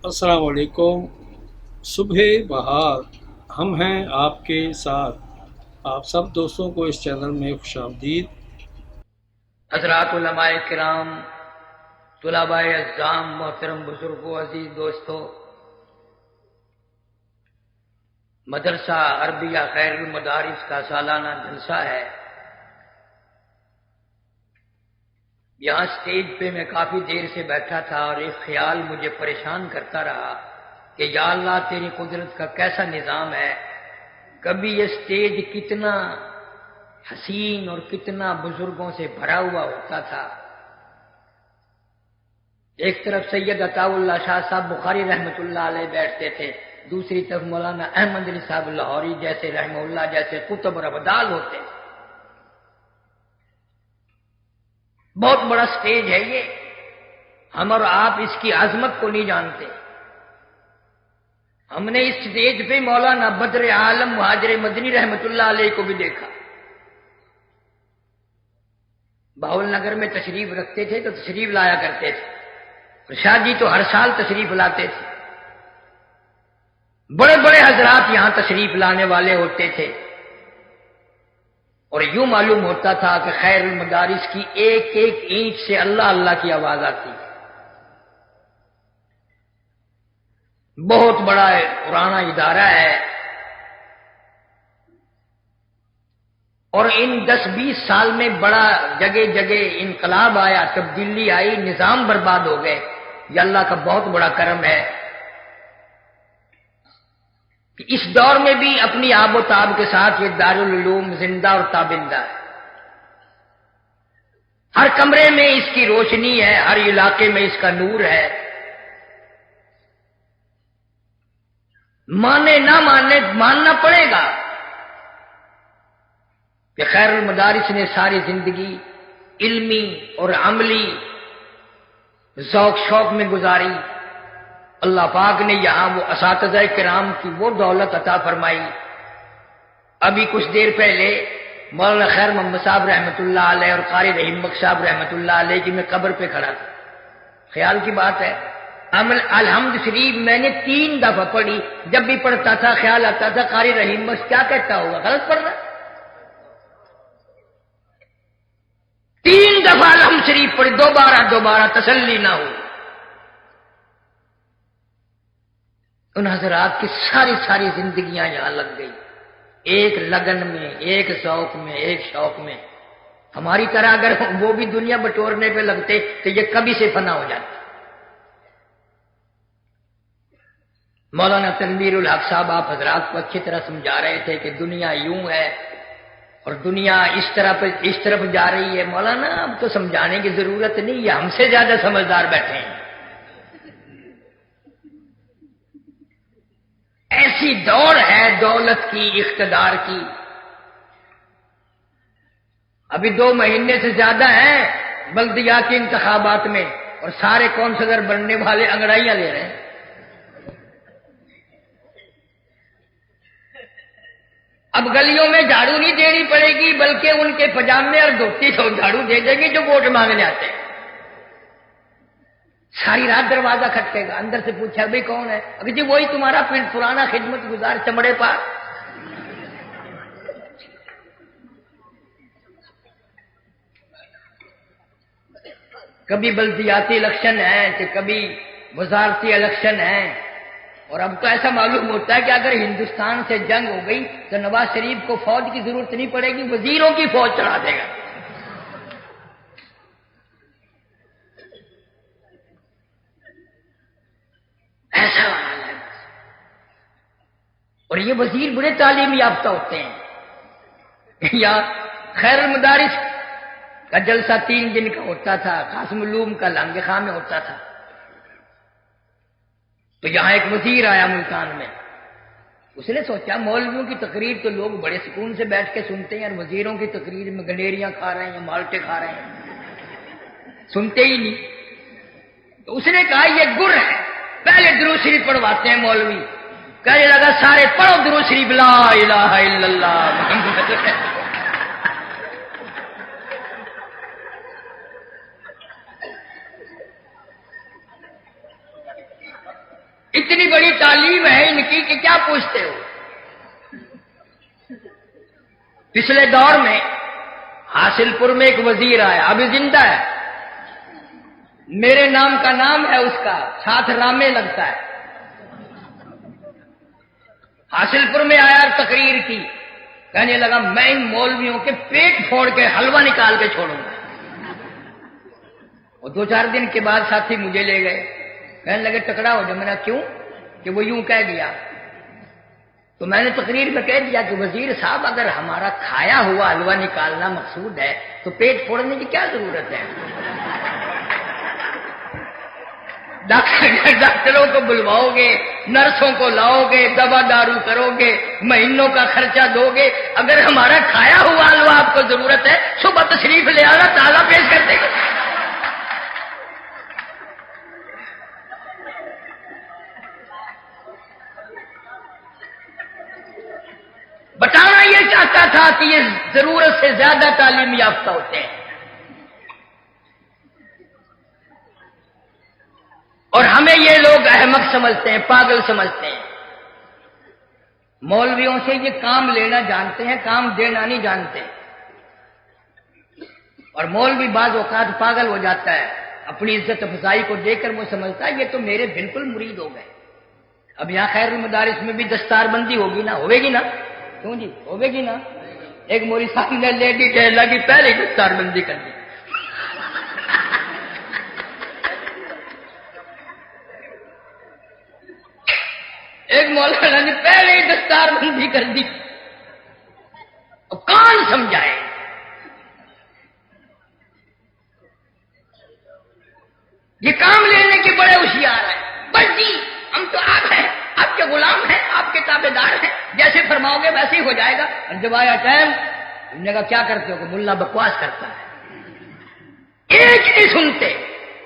السلام علیکم۔ صبح بہار ہم ہیں آپ کے ساتھ۔ آپ سب دوستوں کو اس چینل میں خوش آمدید۔ حضرات علماء کرام، طلباء اعزام، محترم بزرگوں، عزیز دوستو، مدرسہ عربیہ خیر المدارس کا سالانہ جلسہ ہے۔ یہاں سٹیج پہ میں کافی دیر سے بیٹھا تھا اور ایک خیال مجھے پریشان کرتا رہا کہ یا اللہ تیری قدرت کا کیسا نظام ہے، کبھی یہ سٹیج کتنا حسین اور کتنا بزرگوں سے بھرا ہوا ہوتا تھا۔ ایک طرف سید عطا اللہ شاہ صاحب بخاری رحمۃ اللہ علیہ بیٹھتے تھے، دوسری طرف مولانا احمد علی صاحب لاہوری جیسے رحمہ اللہ جیسے قطب اور ابدال ہوتے تھے۔ بہت بڑا سٹیج ہے یہ، ہم اور آپ اس کی عظمت کو نہیں جانتے۔ ہم نے اس سٹیج پہ مولانا بدر عالم مہاجر مدنی رحمۃ اللہ علیہ کو بھی دیکھا۔ باول نگر میں تشریف رکھتے تھے تو تشریف لایا کرتے تھے، شاہ جی تو ہر سال تشریف لاتے تھے، بڑے بڑے حضرات یہاں تشریف لانے والے ہوتے تھے، اور یوں معلوم ہوتا تھا کہ خیر المدارس کی ایک ایک اینٹ سے اللہ اللہ کی آواز آتی ہے۔ بہت بڑا پرانا ادارہ ہے، اور ان 10-20 سال میں بڑا جگہ جگہ انقلاب آیا، تبدیلی آئی، نظام برباد ہو گئے۔ یہ اللہ کا بہت بڑا کرم ہے کہ اس دور میں بھی اپنی آب و تاب کے ساتھ یہ دارالعلوم زندہ اور تابندہ ہے۔ ہر کمرے میں اس کی روشنی ہے، ہر علاقے میں اس کا نور ہے۔ مانے نہ مانے، ماننا پڑے گا کہ خیر المدارس نے ساری زندگی علمی اور عملی ذوق شوق میں گزاری۔ اللہ پاک نے یہاں وہ اساتذہ کرام کی وہ دولت عطا فرمائی۔ ابھی کچھ دیر پہلے مولانا خیر محمد صاحب رحمۃ اللہ علیہ اور قاری رحیم بخش صاحب رحمۃ اللہ علیہ کی میں قبر پہ کھڑا تھا۔ خیال کی بات ہے، الحمد شریف میں نے 3 دفعہ پڑھی، جب بھی پڑھتا تھا خیال آتا تھا قاری رحیم بخش کیا کہتا ہوگا، غلط پڑھ رہا۔ 3 دفعہ الحمد شریف پڑھی، دوبارہ تسلی نہ ہو۔ ان حضرات کی ساری ساری زندگیاں یہاں لگ گئی، ایک لگن میں، ایک ذوق میں، ایک شوق میں۔ ہماری طرح اگر وہ بھی دنیا بٹورنے پہ لگتے تو یہ کبھی سے فنا ہو جاتا۔ مولانا تنویر الحق صاحب آپ حضرات کو اچھی طرح سمجھا رہے تھے کہ دنیا یوں ہے اور دنیا اس طرف جا رہی ہے۔ مولانا اب تو سمجھانے کی ضرورت نہیں ہے، ہم سے زیادہ سمجھدار بیٹھے ہیں۔ ایسی دوڑ ہے دولت کی، اقتدار کی۔ ابھی 2 مہینے سے زیادہ ہیں بلدیاتی انتخابات میں، اور سارے کونسلر بننے والے انگڑائیاں لے رہے ہیں۔ اب گلیوں میں جھاڑو نہیں دینی پڑے گی، بلکہ ان کے پجامے اور دھوتی تو جھاڑو دے دیں گے جو ووٹ مانگنے آتے ہیں۔ ساری رات دروازہ کھٹکے گا، اندر سے پوچھا بھائی کون ہے، ابھی جی وہی تمہارا پرانا خدمت گزار چمڑے پا۔ کبھی بلدیاتی الیکشن ہے کہ کبھی وزارتی الیکشن ہے، اور اب تو ایسا معلوم ہوتا ہے کہ اگر ہندوستان سے جنگ ہو گئی تو نواز شریف کو فوج کی ضرورت نہیں پڑے گی، وزیروں کی فوج چڑھا دے گا۔ ایسا حال ہے، اور یہ وزیر بڑے تعلیم یافتہ ہوتے ہیں۔ یا خیر المدارس کا جلسہ 3 دن کا ہوتا تھا، قاسم علوم کا لانگ خاں میں ہوتا تھا، تو یہاں ایک وزیر آیا ملتان میں۔ اس نے سوچا مولویوں کی تقریر تو لوگ بڑے سکون سے بیٹھ کے سنتے ہیں، اور وزیروں کی تقریر میں گنیریاں کھا رہے ہیں، مالٹے کھا رہے ہیں، سنتے ہی نہیں۔ تو اس نے کہا یہ گر ہے، پہلے درود شریف پڑھواتے ہیں مولوی۔ کہنے لگا سارے پڑھو درود شریف، لا الہ الا اللہ محمد۔ اتنی بڑی تعلیم ہے ان کی کہ کیا پوچھتے ہو؟ پچھلے دور میں حاصل پور میں ایک وزیر آیا، ابھی زندہ ہے، میرے نام کا نام ہے اس کا، ساتھ رامے لگتا ہے۔ حاصل پور میں آیا اور تقریر کی، کہنے لگا میں ان مولویوں کے پیٹ پھوڑ کے حلوہ نکال کے چھوڑوں گا۔ اور 2-4 دن کے بعد ساتھی مجھے لے گئے، کہنے لگے ٹکڑا ہو جا۔ میں نے کیوں؟ کہ وہ یوں کہہ گیا۔ تو میں نے تقریر میں کہہ دیا کہ وزیر صاحب اگر ہمارا کھایا ہوا حلوہ نکالنا مقصود ہے تو پیٹ پھوڑنے کی کیا ضرورت ہے؟ ڈاکٹروں کو بلواؤ گے، نرسوں کو لاؤ گے، دوا دارو کرو گے، مہینوں کا خرچہ دو گے، اگر ہمارا کھایا ہوا حلوہ آپ کو ضرورت ہے صبح تشریف لے آنا، تازہ پیش کر دیں گے۔ بتانا یہ چاہتا تھا کہ یہ ضرورت سے زیادہ تعلیم یافتہ ہوتے ہیں، اور ہمیں یہ لوگ احمق سمجھتے ہیں، پاگل سمجھتے ہیں۔ مولویوں سے یہ کام لینا جانتے ہیں، کام دینا نہیں جانتے۔ اور مولوی بعض اوقات پاگل ہو جاتا ہے، اپنی عزت افزائی کو دیکھ کر وہ سمجھتا ہے یہ تو میرے بالکل مرید ہو گئے۔ اب یہاں خیر المدارس میں بھی دستار بندی ہوگی نا، ہوے گی نا؟ کیوں جی ہوے گی نا؟ ایک مولوی صاحب نے لیڈی ٹہلا کی پہلے ہی دستار بندی کر دی۔ ایک مولانا نے پہلے ہی دستار بندی کر دی۔ اب کون سمجھائے؟ یہ کام لینے کے بڑے ہوشیار ہیں، بس جی ہم تو آپ ہیں، آپ کے غلام ہیں، آپ کے تابع دار ہیں، جیسے فرماؤ گے ویسے ہی ہو جائے گا۔ اور جب آیا ٹائم، انہوں نے کہا کیا کرتے ہو؟ کہ ملا بکواس کرتا ہے۔ ایک نہیں سنتے،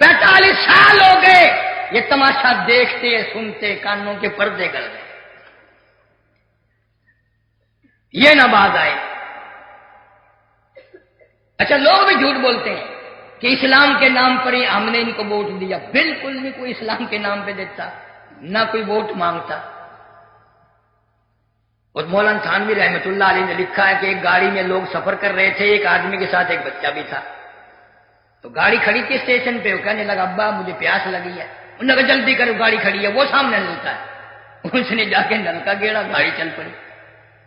45 سال ہو گئے یہ تماشا دیکھتے سنتے، کانوں کے پردے گل گئے۔ یہ نہ باز آئے۔ اچھا لوگ بھی جھوٹ بولتے ہیں کہ اسلام کے نام پر ہی ہم نے ان کو ووٹ دیا۔ بالکل نہیں، کوئی اسلام کے نام پہ دیتا، نہ کوئی ووٹ مانگتا۔ اور مولانا تھانوی رحمت اللہ علیہ نے لکھا ہے کہ ایک گاڑی میں لوگ سفر کر رہے تھے، ایک آدمی کے ساتھ ایک بچہ بھی تھا۔ تو گاڑی کھڑی تھی اسٹیشن پہ، وہ کہنے لگا ابا مجھے پیاس لگی ہے۔ انہوں نے کہا جلدی کرو گاڑی کھڑی ہے، وہ سامنے نلکا ہے۔ اس نے جا کے نلکا گیڑا، گاڑی چل پڑی۔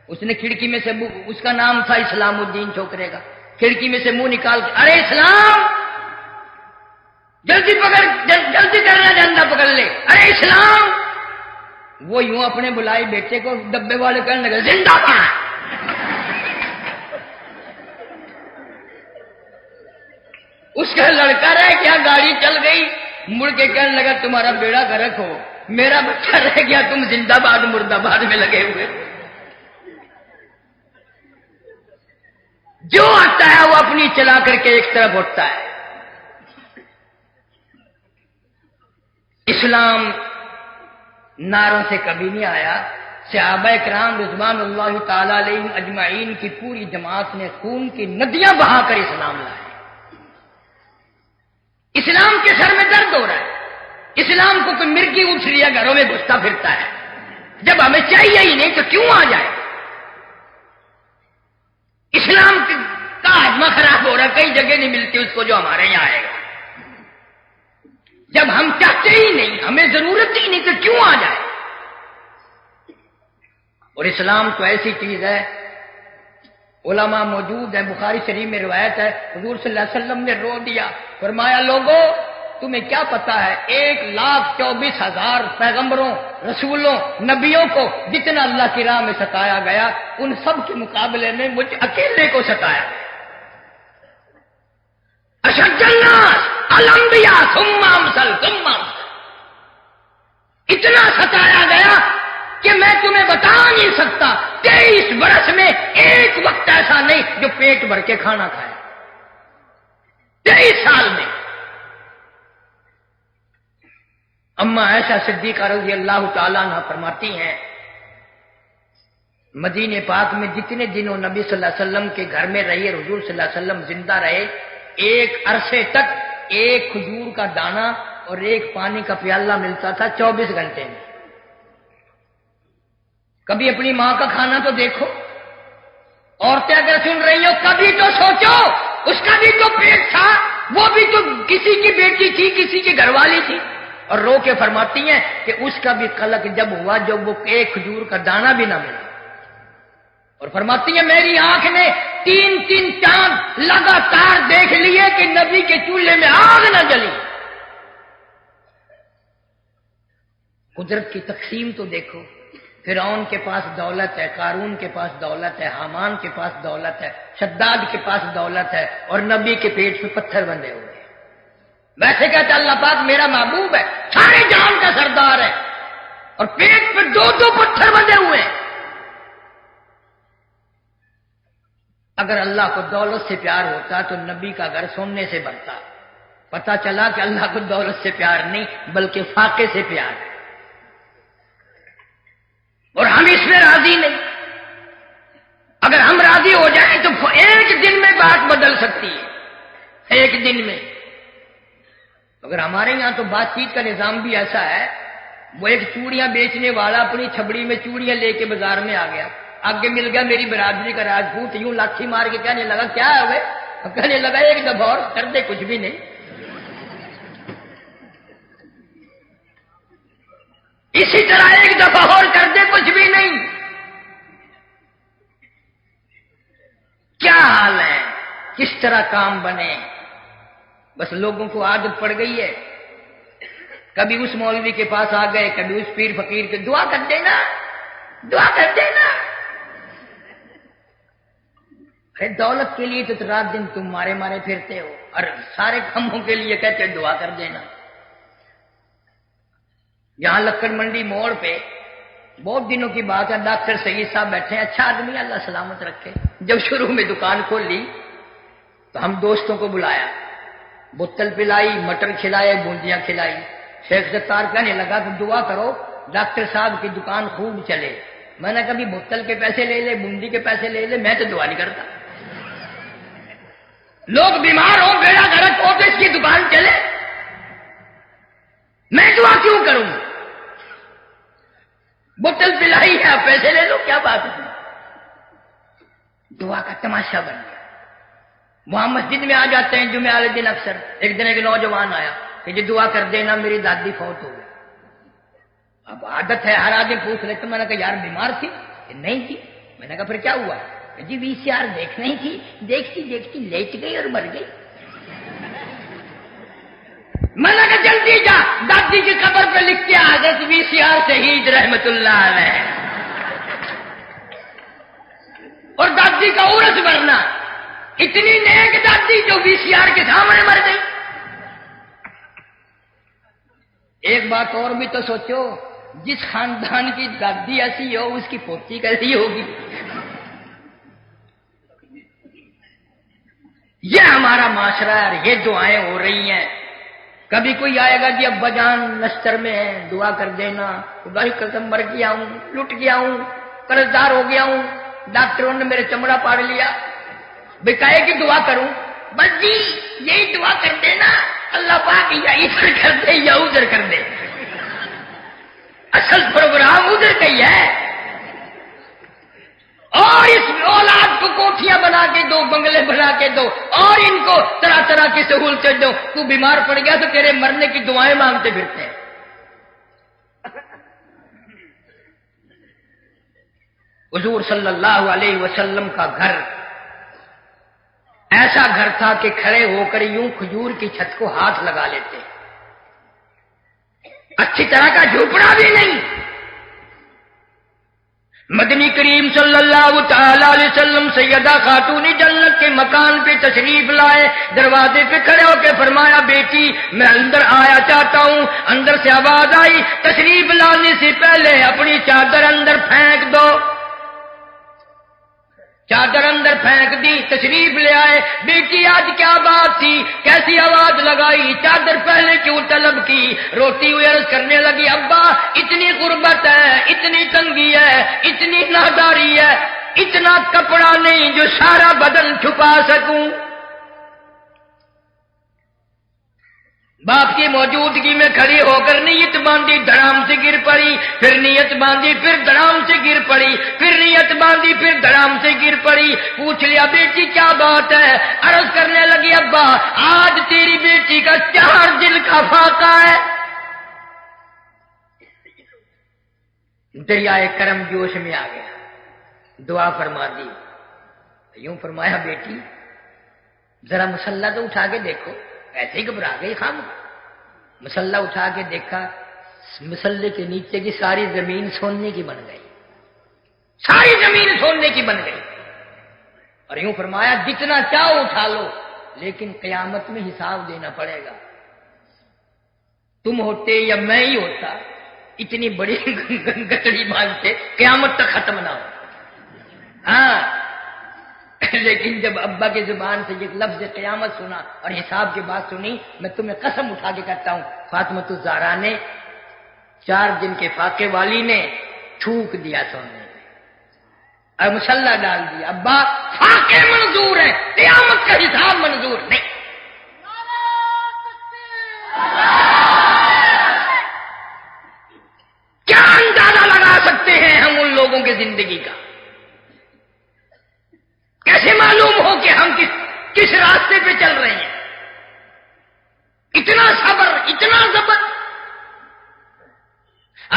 اس نے کھڑکی میں سے اس کا نام تھا اسلام الدین چھوکرے کا، کھڑکی میں سے منہ نکال کے ارے اسلام جلدی پکڑ، جلدی کرنا، ڈنڈا پکڑ لے، ارے اسلام۔ وہ یوں اپنے بلائی بیٹے کو ڈبے والے کہنے لگے زندہ باد۔ اس کا لڑکا رہ گیا، گاڑی چل گئی، مڑ کے کہنے لگا تمہارا بیڑا غرق ہو، میرا بچہ رہ گیا، تم زندہ باد مردہ باد میں لگے ہوئے۔ جو آتا ہے وہ اپنی چلا کر کے ایک طرف اٹھتا ہے۔ اسلام نعروں سے کبھی نہیں آیا، صحابہ کرام رضوان اللہ تعالی علیہم اجمعین کی پوری جماعت نے خون کی ندیاں بہا کر اسلام لایا۔ اسلام کے سر میں درد ہو رہا ہے، اسلام کو کوئی مرغی اٹھ رہی ہے، گھروں میں گھستا پھرتا ہے، جب ہمیں چاہیے ہی نہیں تو کیوں آ جائے؟ اسلام کا ہاضمہ خراب ہو رہا ہے، کئی جگہ نہیں ملتی اس کو جو ہمارے یہاں آئے گا۔ جب ہم چاہتے ہی نہیں، ہمیں ضرورت ہی نہیں تو کیوں آ جائے؟ اور اسلام تو ایسی چیز ہے، علماء موجود ہیں، بخاری شریف میں روایت ہے، حضور صلی اللہ علیہ وسلم نے رو دیا، فرمایا لوگوں تمہیں کیا پتا ہے 1,24,000 پیغمبروں، رسولوں، نبیوں کو جتنا اللہ کی راہ میں ستایا گیا، ان سب کے مقابلے میں مجھ اکیلے کو ستایا۔ اشد الناس الانبیاء ثم امثل ثم امثل، اتنا ستایا گیا کہ میں تمہیں بتا نہیں سکتا 23 برس میں ایک وقت ایسا نہیں جو پیٹ بھر کے کھانا کھائے، 23 سال میں۔ اما عائشہ صدیقہ رضی اللہ تعالیٰ عنہ فرماتی ہیں مدینے پاک میں جتنے دنوں نبی صلی اللہ علیہ وسلم کے گھر میں رہے، حضور صلی اللہ علیہ وسلم زندہ رہے، ایک عرصے تک ایک کھجور کا دانہ اور ایک پانی کا پیالہ ملتا تھا 24 گھنٹے میں۔ کبھی اپنی ماں کا کھانا تو دیکھو. عورتیں اگر سن رہی ہو کبھی تو سوچو اس کا بھی تو پیٹ تھا, وہ بھی تو کسی کی بیٹی تھی, کسی کی گھر والی تھی. اور رو کے فرماتی ہیں کہ اس کا بھی خلق جب ہوا جب وہ ایک کھجور کا دانہ بھی نہ ملا. اور فرماتی ہیں میری آنکھ نے 3 چاند لگاتار دیکھ لیے کہ نبی کے چولہے میں آگ نہ جلی. قدرت کی تقسیم تو دیکھو. فرعون کے پاس دولت ہے, قارون کے پاس دولت ہے, حامان کے پاس دولت ہے, شداد کے پاس دولت ہے, اور نبی کے پیٹ پہ پتھر بندھے ہوئے. ویسے کہتا اللہ پاک میرا محبوب ہے, سارے جہان کا سردار ہے, اور پیٹ پہ 2 پتھر بندھے ہوئے ہیں. اگر اللہ کو دولت سے پیار ہوتا تو نبی کا گھر سونے سے بنتا. پتہ چلا کہ اللہ کو دولت سے پیار نہیں بلکہ فاقے سے پیار ہے, اور ہم اس میں راضی نہیں. اگر ہم راضی ہو جائیں تو ایک دن میں بات بدل سکتی ہے, ایک دن میں. اگر ہمارے یہاں تو بات چیت کا نظام بھی ایسا ہے, وہ ایک چوڑیاں بیچنے والا اپنی چھبڑی میں چوڑیاں لے کے بازار میں آ گیا, آگے مل گیا میری برادری کا راجپوت, یوں لاٹھی مار کے کہنے لگا کیا ہے وہ, کہنے لگا ایک دفعہ اور کر دے, کچھ بھی نہیں. اسی طرح ایک دفعہ اور کر دے, کچھ بھی نہیں. کیا حال ہے, کس طرح کام بنے, بس لوگوں کو عادت پڑ گئی ہے. کبھی اس مولوی کے پاس آ گئے, کبھی اس پیر فقیر کے, دعا کر دینا, دعا کر دینا. دولت کے لیے تو رات دن تم مارے مارے پھرتے ہو, اور سارے کاموں کے لیے کہتے ہو دعا کر دینا. یہاں لکڑ منڈی موڑ پہ بہت دنوں کی بات ہے, ڈاکٹر سید صاحب بیٹھے ہیں, اچھا آدمی, اللہ سلامت رکھے. جب شروع میں دکان کھول لی تو ہم دوستوں کو بلایا, بوتل پلائی, مٹر کھلائے, بوندیاں کھلائی. شیخ ستار کہنے لگا کہ دعا کرو ڈاکٹر صاحب کی دکان خوب چلے. میں نے کبھی بوتل کے پیسے لے لے, بوندی کے پیسے لے لے, میں تو دعا نہیں کرتا. لوگ بیمار ہوں, بیڑا گرک ہو تو اس کی دکان چلے, میں دعا کیوں کروں؟ بوتل پلائی ہے, آپ پیسے لے لو, کیا بات ہے. دعا کا تماشا بن گیا. وہاں مسجد میں آ جاتے ہیں جمعے والے دن اکثر. ایک دن ایک نوجوان آیا کہ یہ دعا کر دینا میری دادی فوت ہو گئی. اب عادت ہے ہر آدمی پوچھ لیتے. میں نے کہا یار بیمار تھی کہ نہیں تھی. میں نے کہا پھر کیا ہوا؟ جی VCR دیکھ نہیں تھی, دیکھتی دیکھتی لیٹ گئی اور مر گئی. میں نے کہا جلدی جا دادی کی قبر پہ لکھ کے حضرت VCR شہید رحمت اللہ علیہ, اور دادی کا عورت مرنا. اتنی نیک دادی جو VCR کے سامنے مر گئی. ایک بات اور بھی تو سوچو, جس خاندان کی دادی ایسی ہو اس کی پوتی کیسی ہوگی. یہ ہمارا معاشرہ ہے, یہ دعائیں ہو رہی ہیں. کبھی کوئی آئے گا جی ابا جان نشتر میں ہے, دعا کر دینا, خدا کی قسم مر گیا ہوں, لٹ گیا ہوں, قرض دار ہو گیا ہوں, ڈاکٹروں نے میرے چمڑا پاڑ لیا, بکائے کی دعا کروں. بس جی یہی دعا کر دینا, اللہ پاک یا ادھر کر دے یا ادھر کر دے. اصل پروگرام ادھر کا ہی ہے. اور اس اولاد کو کوٹھیاں بنا کے دو, بنگلے بنا کے دو, اور ان کو طرح طرح کی سہولتیں دو. تو بیمار پڑ گیا تو تیرے مرنے کی دعائیں مانگتے پھرتے ہیں. حضور صلی اللہ علیہ وسلم کا گھر ایسا گھر تھا کہ کھڑے ہو کر یوں کھجور کی چھت کو ہاتھ لگا لیتے. اچھی طرح کا جھوپڑا بھی نہیں. مدنی کریم صلی اللہ تعالی علیہ وسلم سیدہ خاتون جنت کے مکان پہ تشریف لائے. دروازے پہ کھڑے ہو کے فرمایا بیٹی میں اندر آیا چاہتا ہوں. اندر سے آواز آئی تشریف لانے سے پہلے اپنی چادر اندر پھینک دو. چادر اندر پھینک دی, تشریف لے آئے. بیٹی آج کیا بات تھی, کیسی آواز لگائی, چادر پہلے کیوں طلب کی؟ روتی ہوئی عرض کرنے لگی ابا اتنی غربت ہے, اتنی تنگی ہے, اتنی ناداری ہے, اتنا کپڑا نہیں جو سارا بدن چھپا سکوں. باپ کی موجودگی میں کھڑی ہو کر نیت باندھی، دھڑام سے گر پڑی، پھر نیت باندھی، پھر دھڑام سے گر پڑی، پھر نیت باندھی، پھر دھڑام سے گر پڑی۔ پوچھ لیا بیٹی کیا بات ہے؟ عرض کرنے لگی ابا آج تیری بیٹی کا 4 دن کا فاقہ ہے۔ دریائے کرم جوش میں آ گیا، دعا فرما دی، یوں فرمایا بیٹی ذرا مسلح تو اٹھا کے دیکھو۔ ایسے ہی گھبرا گئی خام، مسلح اٹھا کے دیکھا، مسلح کے نیچے کی ساری زمین سونے کی بن گئی، ساری زمین سونے کی بن گئی، اور یوں فرمایا جتنا چاہو اٹھا لو لیکن قیامت میں حساب دینا پڑے گا۔ تم ہوتے یا میں ہی ہوتا اتنی بڑی گٹڑی باندھتے قیامت تک ختم نہ ہو۔ ہاں لیکن جب ابا کی زبان سے یہ لفظ قیامت سنا اور حساب کی بات سنی، میں تمہیں قسم اٹھا کے کہتا ہوں فاطمہ الزہرا نے 4 دن کے فاقے والی نے تھوک دیا سونے میں اور مسلح ڈال دیا۔ ابا فاقے منظور ہے، قیامت کا حساب منظور نہیں۔ کیا اندازہ لگا سکتے ہیں ہم ان لوگوں کی زندگی کا؟ کیسے معلوم ہو کہ ہم کس راستے پہ چل رہے ہیں؟ اتنا صبر، اتنا صبر۔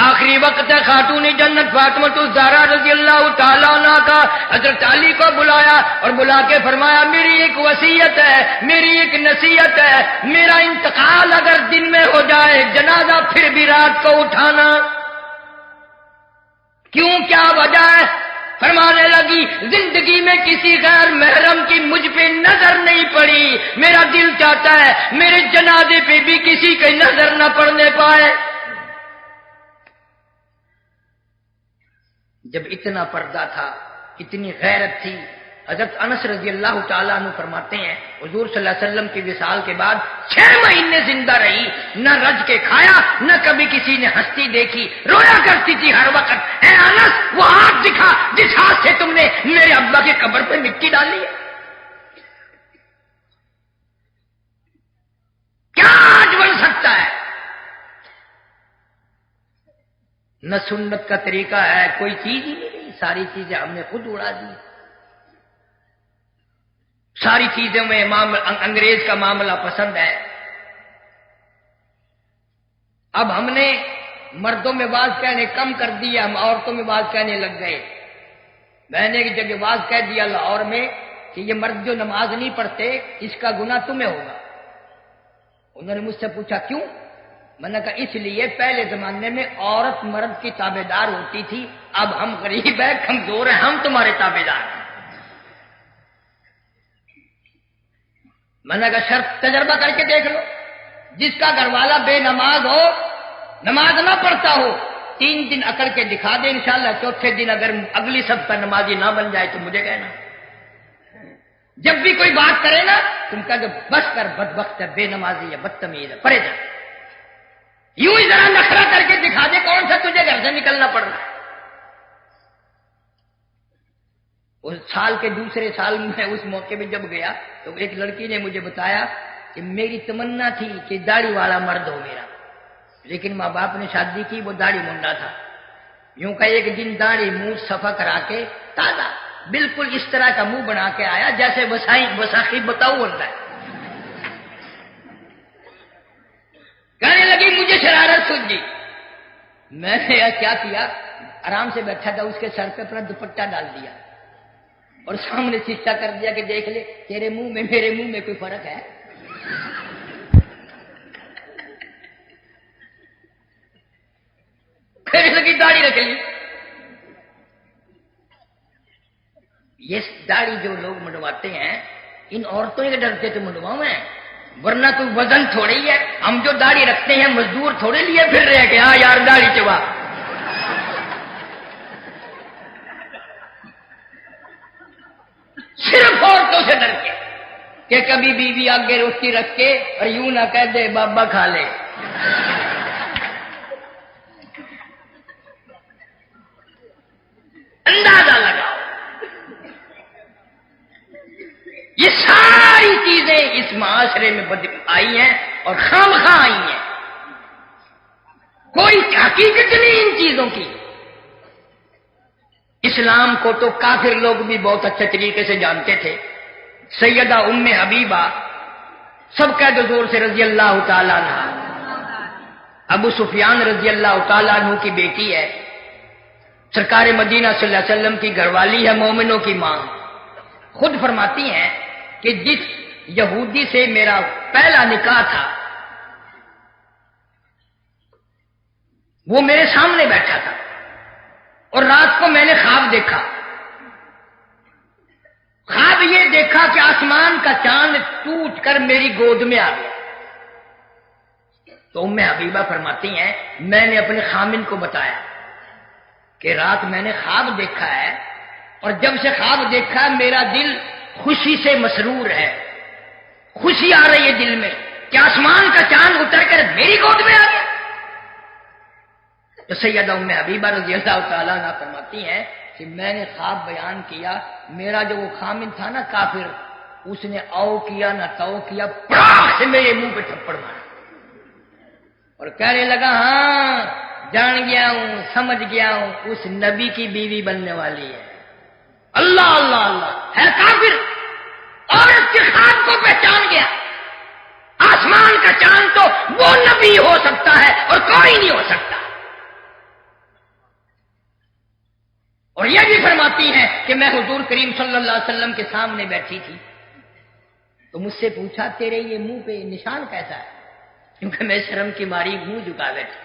آخری وقت ہے، خاتون جنت فاطمہ الزہرا رضی اللہ تعالیٰ عنہ کا حضرت علی کو بلایا اور بلا کے فرمایا میری ایک وصیت ہے، میری ایک نصیحت ہے، میرا انتقال اگر دن میں ہو جائے جنازہ پھر بھی رات کو اٹھانا۔ کیوں، کیا وجہ ہے؟ فرمانے لگی زندگی میں کسی غیر محرم کی مجھ پہ نظر نہیں پڑی، میرا دل چاہتا ہے میرے جنازے پہ بھی کسی کی نظر نہ پڑنے پائے۔ جب اتنا پردہ تھا، اتنی غیرت تھی، حضرت انس رضی اللہ تعالیٰ عنہ فرماتے ہیں حضور صلی اللہ علیہ وسلم کی وصال کے بعد 6 مہینے زندہ رہی، نہ رج کے کھایا، نہ کبھی کسی نے ہستی دیکھی، رویا کرتی تھی ہر وقت، اے انس وہ ہاتھ دکھا جس ہاتھ سے تم نے میرے ابا کی قبر پہ مٹی ڈالی ہے۔ کیا آج بن سکتا ہے؟ نہ سنت کا طریقہ ہے، کوئی چیز ہی نہیں، ساری چیزیں ہم نے خود اڑا دی، ساری چیزوں میں انگریز کا معاملہ پسند ہے۔ اب ہم نے مردوں میں باز کہنے کم کر دیا، ہم عورتوں میں باز کہنے لگ گئے۔ میں نے ایک جگہ باز کہہ دیا لاہور میں کہ یہ مرد جو نماز نہیں پڑھتے اس کا گناہ تمہیں ہوگا۔ انہوں نے مجھ سے پوچھا کیوں؟ میں نے کہا اس لیے پہلے زمانے میں عورت مرد کی تابع دار ہوتی تھی، اب ہم غریب ہیں، کمزور ہیں، ہم تمہارے تابع دار ہیں۔ میں نے کہا شرط تجربہ کر کے دیکھ لو، جس کا گھر والا بے نماز ہو، نماز نہ پڑھتا ہو، 3 دن اکڑ کے دکھا دے انشاءاللہ، چوتھے دن اگر اگلی سب کا نمازی نہ بن جائے تو مجھے کہنا۔ جب بھی کوئی بات کرے نا تم کہا کہ بس کر، بدبخت ہے، بے نمازی ہے، بدتمیز ہے، پرے جا، یوں ہی ذرا نخرہ کر کے دکھا دے کون سا تجھے گھر سے نکلنا پڑ رہا ہے۔ اس سال کے دوسرے سال میں اس موقع پہ جب گیا تو ایک لڑکی نے مجھے بتایا کہ میری تمنا تھی کہ داڑھی والا مرد ہو میرا، لیکن ماں باپ نے شادی کی، وہ داڑھی منڈا تھا۔ یوں کہ ایک دن داڑھی منہ صفا کرا کے تازہ بالکل اس طرح کا منہ بنا کے آیا جیسے وساخی بتاؤ ہوتا ہے۔ کہنے لگی مجھے شرارت سوچی، میں نے کیا کیا، آرام سے بیٹھا تھا، اس کے سر پہ اپنا دوپٹہ ڈال دیا اور سامنے شیشہ کر دیا کہ دیکھ لے تیرے منہ میں میرے منہ میں کوئی فرق ہے۔ کہنے لگی داڑھی رکھ لی۔ یہ داڑھی جو لوگ منڈواتے ہیں ان عورتوں کے ڈر سے تو منڈواؤں میں، ورنہ کوئی وزن تھوڑی ہے، ہم جو داڑھی رکھتے ہیں مزدور تھوڑے لیے پھر رہے کہ ہاں یار داڑھی چبا۔ صرف عورتوں سے ڈر کے کہ کبھی بیوی آگے روٹی رکھ کے اور یوں نہ کہہ دے بابا کھا لے۔ اندازہ لگاؤ، یہ ساری چیزیں اس معاشرے میں آئی ہیں اور خامخواہ آئی ہیں، کوئی حقیقت نہیں ان چیزوں کی۔ اسلام کو تو کافر لوگ بھی بہت اچھے طریقے سے جانتے تھے۔ سیدہ ام حبیبہ سب کا حضور سے رضی اللہ تعالیٰ عنہ، ابو سفیان رضی اللہ تعالیٰ عنہ کی بیٹی ہے، سرکار مدینہ صلی اللہ علیہ وسلم کی گھر والی ہے، مومنوں کی ماں۔ خود فرماتی ہیں کہ جس یہودی سے میرا پہلا نکاح تھا وہ میرے سامنے بیٹھا تھا اور رات کو میں نے خواب دیکھا، خواب یہ دیکھا کہ آسمان کا چاند ٹوٹ کر میری گود میں آ گیا۔ تو ام حبیبہ فرماتی ہیں میں نے اپنے خامن کو بتایا کہ رات میں نے خواب دیکھا ہے، اور جب سے خواب دیکھا میرا دل خوشی سے مسرور ہے، خوشی آ رہی ہے دل میں کہ آسمان کا چاند اتر کر میری گود میں آ گیا۔ تو سیدہ ام حبیبہ رضی اللہ تعالیٰ عنہ فرماتی ہیں کہ میں نے خواب بیان کیا، میرا جو وہ خامن تھا نا کافر، اس نے او کیا نہ تو کیا، پڑاخ سے میرے منہ پہ تھپڑ مارا اور کہنے لگا ہاں جان گیا ہوں، سمجھ گیا ہوں، اس نبی کی بیوی بننے والی ہے۔ اللہ اللہ اللہ، ہے کافر، عورت کے خواب کو پہچان گیا۔ آسمان کا چاند تو وہ نبی ہو سکتا ہے اور کوئی نہیں ہو سکتا۔ اور یہ بھی فرماتی ہیں کہ میں حضور کریم صلی اللہ علیہ وسلم کے سامنے بیٹھی تھی تو مجھ سے پوچھا تیرے یہ منہ پہ نشان کیسا ہے، کیونکہ میں شرم کی ماری منہ جھکا بیٹھی۔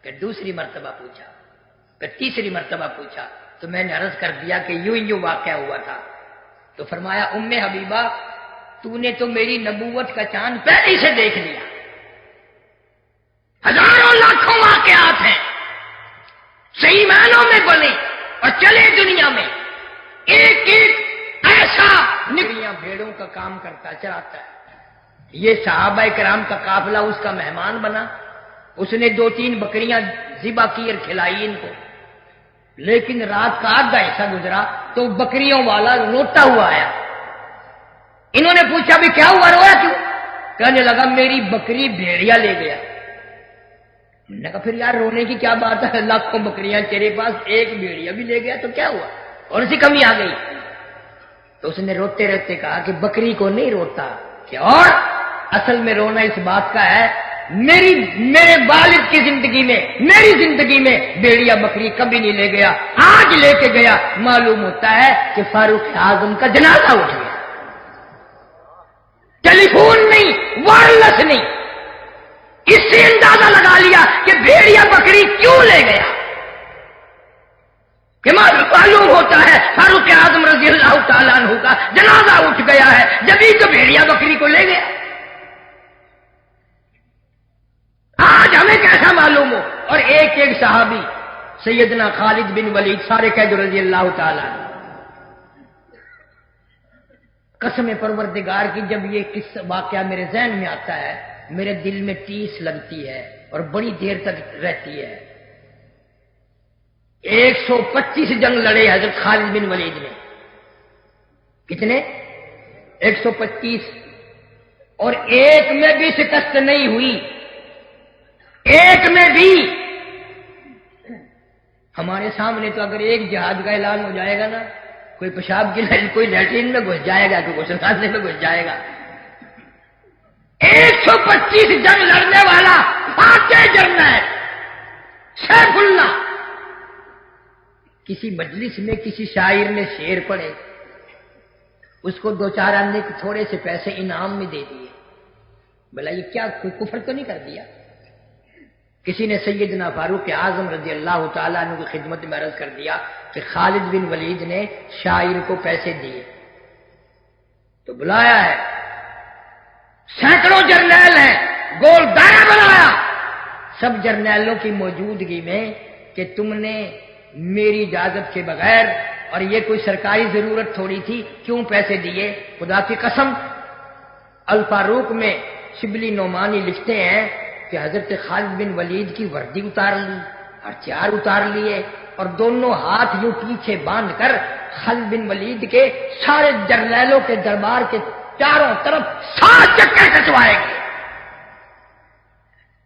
کہ دوسری مرتبہ پوچھا، کہ تیسری مرتبہ پوچھا تو میں نے عرض کر دیا کہ یوں واقعہ ہوا تھا۔ تو فرمایا ام حبیبہ تو نے تو میری نبوت کا چاند پہلے سے دیکھ لیا، ہزاروں لاکھوں واقعات ہیں صحیح معنوں میں بنے اور چلے دنیا میں، ایک ایک ایسا نکلیاں بھیڑوں کا کام کرتا چلاتا ہے۔ یہ صحابہ کرام کا قافلہ اس کا مہمان بنا، اس نے 2-3 بکریاں ذبح کی اور کھلائی ان کو، لیکن رات کا آدھا حصہ گزرا تو بکریوں والا روتا ہوا آیا۔ انہوں نے پوچھا بھی کیا ہوا، رویا کیوں؟ کہنے لگا میری بکری بھیڑیا لے گیا۔ انہوں نے کہا پھر یار رونے کی کیا بات ہے، لاکھوں بکریاں تیرے پاس، ایک بھیڑیا بھی لے گیا تو کیا ہوا، اور سی کمی آ گئی؟ تو اس نے روتے رہتے کہا کہ بکری کو نہیں روتا کہ اور اصل میں رونا اس بات کا ہے میرے والد کی زندگی میں، میری زندگی میں بھیڑیا بکری کبھی نہیں لے گیا، آج لے کے گیا، معلوم ہوتا ہے کہ فاروق اعظم کا جنازہ اٹھ گیا۔ ٹیلی فون نہیں، وائرلیس نہیں، اس سے اندازہ لگا لیا کہ بھیڑیا بکری کیوں لے گیا، کہ معلوم ہوتا ہے فاروق اعظم رضی اللہ تعالیٰ عنہ کا جنازہ اٹھ گیا ہے، جبھی تو بھیڑیا بکری کو لے گیا۔ آج ہمیں کیسا معلوم ہو؟ اور ایک ایک صحابی سیدنا خالد بن ولید سارے قید رضی اللہ تعالیٰ عنہ، قسم پروردگار کی جب یہ قصہ واقعہ میرے ذہن میں آتا ہے میرے دل میں ٹیس لگتی ہے اور بڑی دیر تک رہتی ہے۔ 125 جنگ لڑے حضرت خالد بن ولید نے، کتنے؟ 125، اور ایک میں بھی شکست نہیں ہوئی، ایک میں بھی۔ ہمارے سامنے تو اگر ایک جہاد کا اعلان ہو جائے گا نا، کوئی پیشاب کی کوئی لیٹرین میں گھس جائے گا، کوئی غسل خانے میں گھس جائے گا۔ 125 جنگ لڑنے والا فاتح جرنیل سیف اللہ، کسی مجلس میں کسی شاعر نے شعر پڑھے، اس کو 2-4 آنے کے تھوڑے سے پیسے انعام میں دے دیے، بھلا یہ کیا کوئی کفر تو نہیں کر دیا؟ کسی نے سیدنا فاروق اعظم رضی اللہ تعالیٰ عنہ کی خدمت میں عرض کر دیا کہ خالد بن ولید نے شاعر کو پیسے دیے، تو بلایا ہے، سینکڑوں جرنیل ہیں، گول دائرہ بنایا سب جرنیلوں کی موجودگی میں کہ تم نے میری اجازت کے بغیر، اور یہ کوئی سرکاری ضرورت تھوڑی تھی، کیوں پیسے دیے؟ خدا کی قسم الفاروق میں شبلی نعمانی لکھتے ہیں کہ حضرت خالد بن ولید کی وردی اتار لی، ہتھیار اتار لیے، اور دونوں ہاتھ یوں پیچھے باندھ کر خالد بن ولید کے سارے جرنیلوں کے دربار کے چاروں طرف 7 چکر کٹوائے گئے۔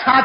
7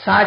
7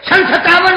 57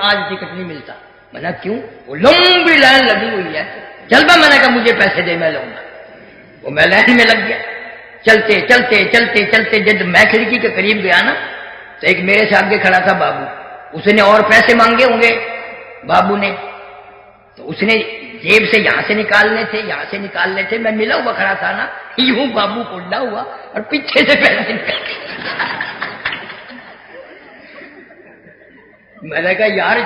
آج ٹکٹ نہیں ملتا. میں نے کیوں؟ وہ لمبی لائن لگی ہوئی ہے. چل با، میں نے کہا مجھے پیسے دے میں لوں گا. وہ میں لائن میں لگ گیا. چلتے چلتے چلتے چلتے جب میں کھڑکی کے قریب گیا نا تو ایک میرے سے آگے کھڑا تھا بابو. اس نے اور پیسے مانگے ہوں گے بابو نے، تو اس نے جیب سے یہاں سے نکالنے تھے یہاں سے نکالنے تھے. میں ملا ہوا کھڑا تھا نا، یوں بابو کوڈا ہوا اور پیچھے سے پیسے نکال. میں نے کہا یار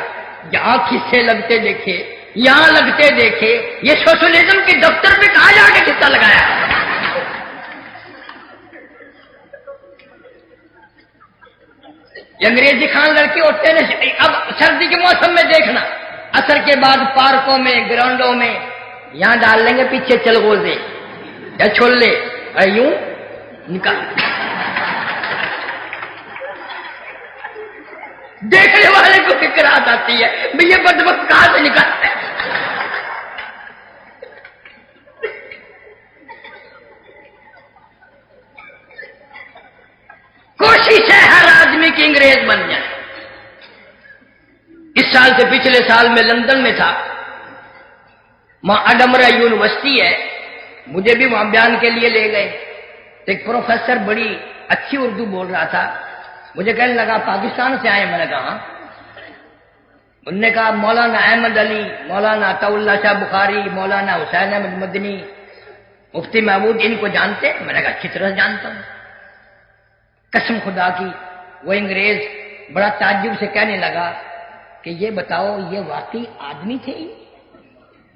یہاں کسے لگتے دیکھے، یہاں لگتے دیکھے، یہ سوشلزم کے دفتر پہ کہاں جا کے کسا لگایا. یہ انگریزی خان لڑکے ہوتے ہیں. اب سردی کے موسم میں دیکھنا، عصر کے بعد پارکوں میں گراؤنڈوں میں یہاں ڈال لیں گے پیچھے چلغوزے یا چھولے، یوں نکال. دیکھنے والے کو فکر آتی ہے بھئی یہ بدبخت کہاں سے نکالتے ہیں. کوشش ہے ہر آدمی کی انگریز بن جائے. اس سال سے پچھلے سال میں لندن میں تھا، وہاں اڈمرا یونیورسٹی ہے، مجھے بھی وہاں بیان کے لیے لے گئے. ایک پروفیسر بڑی اچھی اردو بول رہا تھا. مجھے کہنے لگا پاکستان سے آئے؟ میں نے کہا ہاں. انہوں نے کہا مولانا احمد علی، مولانا عطا اللہ شاہ بخاری، مولانا حسین احمد مدنی، مفتی محمود، ان کو جانتے؟ میں نے کہا اچھی طرح جانتا ہوں. قسم خدا کی وہ انگریز بڑا تعجب سے کہنے لگا کہ یہ بتاؤ یہ واقعی آدمی تھے،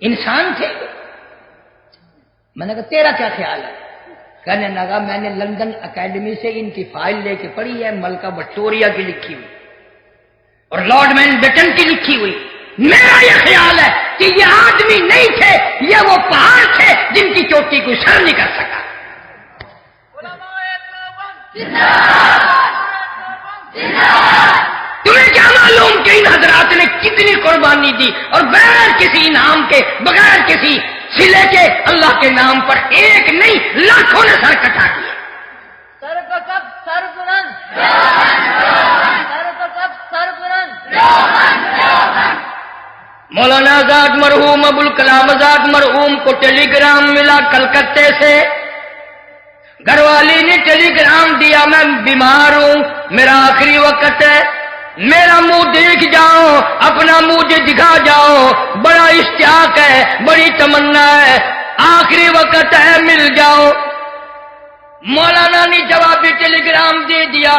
انسان تھے؟ میں نے کہا تیرا کیا خیال ہے؟ کہنے لگا میں نے لندن اکیڈمی سے ان کی فائل لے کے پڑھی ہے، ملکہ وکٹوریہ کی لکھی ہوئی اور لارڈ ماؤنٹ بیٹن کی لکھی ہوئی. میرا یہ خیال ہے کہ یہ آدمی نہیں تھے، یہ وہ پہاڑ تھے جن کی چوٹی کو سر نہیں کر سکا. تمہیں کیا معلوم کہ ان حضرات نے کتنی قربانی دی اور بغیر کسی انعام کے، بغیر کسی سلے کے اللہ کے نام پر ایک نہیں لاکھوں نے سر کٹا دیے. سر کو کب سر بلند، سر کو کب سر بلند. مولانا آزاد مرحوم، ابوالکلام آزاد مرحوم کو ٹیلی گرام ملا کلکتے سے. گھر والی نے ٹیلی گرام دیا میں بیمار ہوں، میرا آخری وقت ہے، میرا منہ دیکھ جاؤ، اپنا منہ دکھا جاؤ، بڑا اشتیاق ہے، بڑی تمنا ہے، آخری وقت ہے، مل جاؤ. مولانا نے جوابی ٹیلی گرام دے دیا،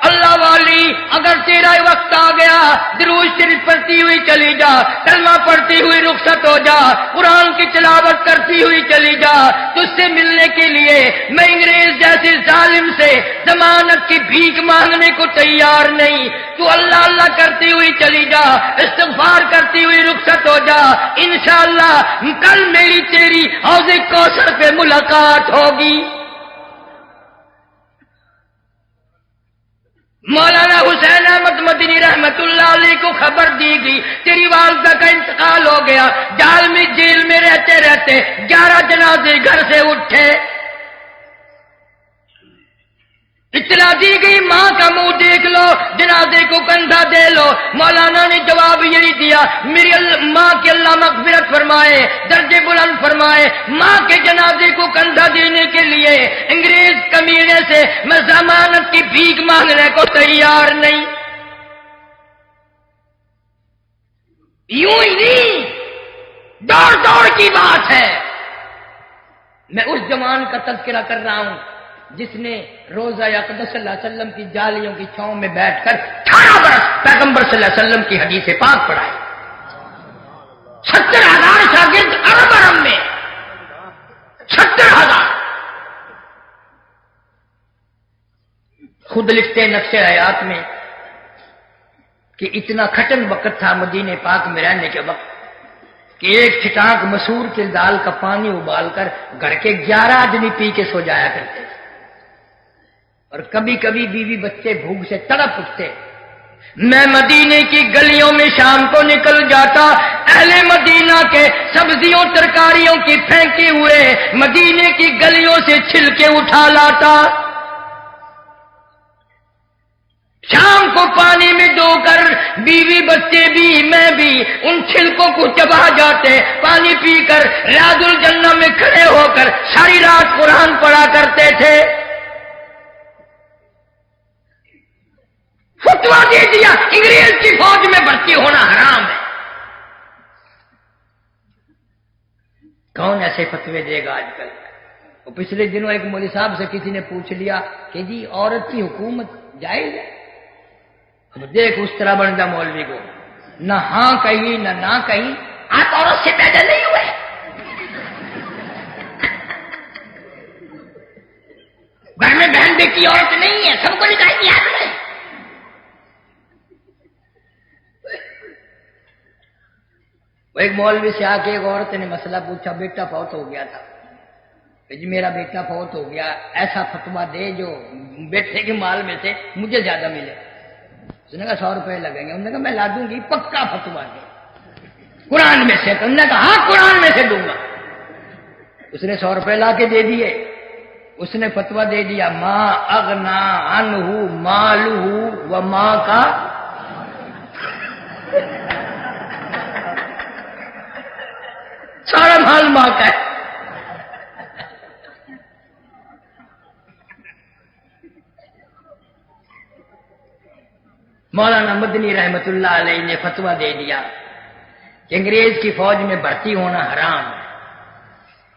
اللہ والی اگر تیرا وقت آ گیا درود شریف پڑھتی ہوئی چلی جا، کلمہ پڑھتی ہوئی رخصت ہو جا، قرآن کی تلاوت کرتی ہوئی چلی جا. تجھ سے ملنے کے لیے میں انگریز جیسے ظالم سے ضمانت کی بھیک مانگنے کو تیار نہیں. تو اللہ اللہ کرتی ہوئی چلی جا، استغفار کرتی ہوئی رخصت ہو جا. انشاءاللہ کل میری تیری حوض کوثر پہ ملاقات ہوگی. مولانا حسین احمد مدنی رحمت اللہ علیہ کو خبر دی گئی تیری والدہ کا انتقال ہو گیا. جال میں جیل میں رہتے رہتے 11 جنازے گھر سے اٹھے. اطلاع دی گئی ماں کا منہ دیکھ لو، جنازے کو کندھا دے لو. مولانا نے جواب یہی دیا میری ماں کے اللہ مغفرت فرمائے، درجے بلند فرمائے. ماں کے جنازے کو کندھا دینے کے لیے انگریز کمینے سے میں ضمانت کی بھیک مانگنے کو تیار نہیں. یوں ہی نہیں، دوڑ دوڑ کی بات ہے. میں اس جوان کا تذکرہ کر رہا ہوں جس نے روزہ اقدس صلی اللہ علیہ وسلم کی جالیوں کی چھاؤں میں بیٹھ کر 18 برس پیغمبر صلی اللہ علیہ وسلم کی حدیث پاک پڑھائی. 70,000 شاگرد عرب میں 70,000. خود لکھتے نقش حیات میں کہ اتنا کھٹن وقت تھا مدینے پاک میں رہنے کے وقت کہ ایک چھٹانک مسور کی دال کا پانی ابال کر گھر کے 11 آدمی پی کے سو جایا کرتے تھے. اور کبھی کبھی بیوی بچے بھوک سے تڑپ اٹھتے. میں مدینے کی گلیوں میں شام کو نکل جاتا، اہل مدینہ کے سبزیوں ترکاریوں کی پھینکے ہوئے مدینے کی گلیوں سے چھلکے اٹھا لاتا. شام کو پانی میں ڈو کر بیوی بچے بھی میں بھی ان چھلکوں کو چبا جاتے، پانی پی کر ریاض الجنہ میں کھڑے ہو کر ساری رات قرآن پڑھا کرتے تھے۔ فتویٰ دے دیا انگریز کی فوج میں بھرتی ہونا حرام ہے۔ کون ایسے فتوے دے گا آج کل؟ وہ پچھلے دنوں ایک مولوی صاحب سے کسی نے پوچھ لیا کہ جی عورت کی حکومت جائز ہے؟ اب دیکھ اس طرح بن گیا مولوی کو، نہ ہاں کہی نہ کہی۔ آپ عورت سے پیدا نہیں ہوئے؟ گھر میں بہن بیٹی عورت نہیں ہے، سب کو نکاح دیا آپ نے۔ وہ ایک مولوی سے آ کے ایک عورت نے مسئلہ پوچھا، بیٹا فوت ہو گیا تھا، جی میرا بیٹا فوت ہو گیا، ایسا فتویٰ دے جو بیٹے کے مال میں سے مجھے زیادہ ملے۔ اس نے کہا 100 روپے لگیں گے۔ انہوں نے کہا میں لا دوں گی، پکا فتویٰ دے قرآن میں سے۔ انہوں نے کہا ہاں قرآن میں سے دوں گا۔ اس نے 100 روپے لا کے دے دیے۔ اس نے فتویٰ دے دیا ما اغنا عنہ مالہ وما کا سارا مال ماں کا ہے۔ مولانا مدنی رحمت اللہ علیہ نے فتویٰ دے دیا کہ انگریز کی فوج میں بھرتی ہونا حرام ہے۔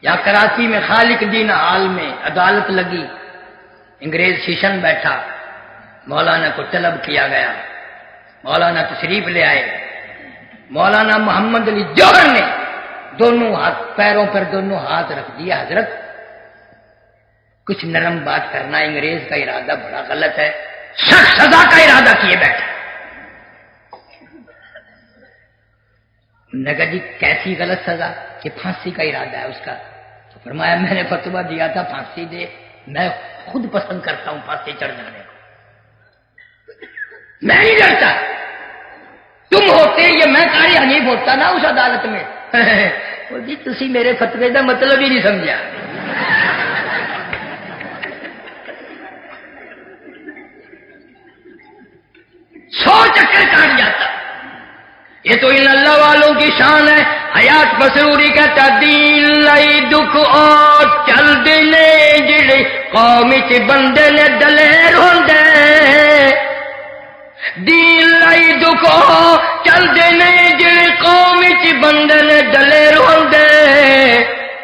یا کراچی میں خالق دین ہال میں عدالت لگی، انگریز سیشن بیٹھا، مولانا کو طلب کیا گیا، مولانا تشریف لے آئے۔ مولانا محمد علی جوہر نے دونوں ہاتھ پیروں پر دونوں ہاتھ رکھ دیا، حضرت کچھ نرم بات کرنا، انگریز کا ارادہ بڑا غلط ہے، سخت سزا کا ارادہ کیے بیٹھے۔ نے کہا جی کیسی غلط سزا؟ کہ پھانسی کا ارادہ ہے اس کا۔ تو فرمایا میں نے فتویٰ دیا تھا پھانسی دے، میں خود پسند کرتا ہوں پھانسی چڑھ جانے کو، میں نہیں ڈرتا۔ تم ہوتے یہ میں قاری حنیف ہوتا نا اس عدالت میں۔ جی تسی میرے فتوے کا مطلب ہی نہیں سمجھا۔ 100 چکر کاٹ جاتا۔ یہ تو ان اللہ والوں کی شان ہے۔ حیات مسروری کہتا دین لائی دکھ اور چل دینے جڑے قوم چ بندے نے دلیر ہوندے، دین لائی دکھ اور چل دینے جڑے قوم چ بندے نے دلیر ہوندے،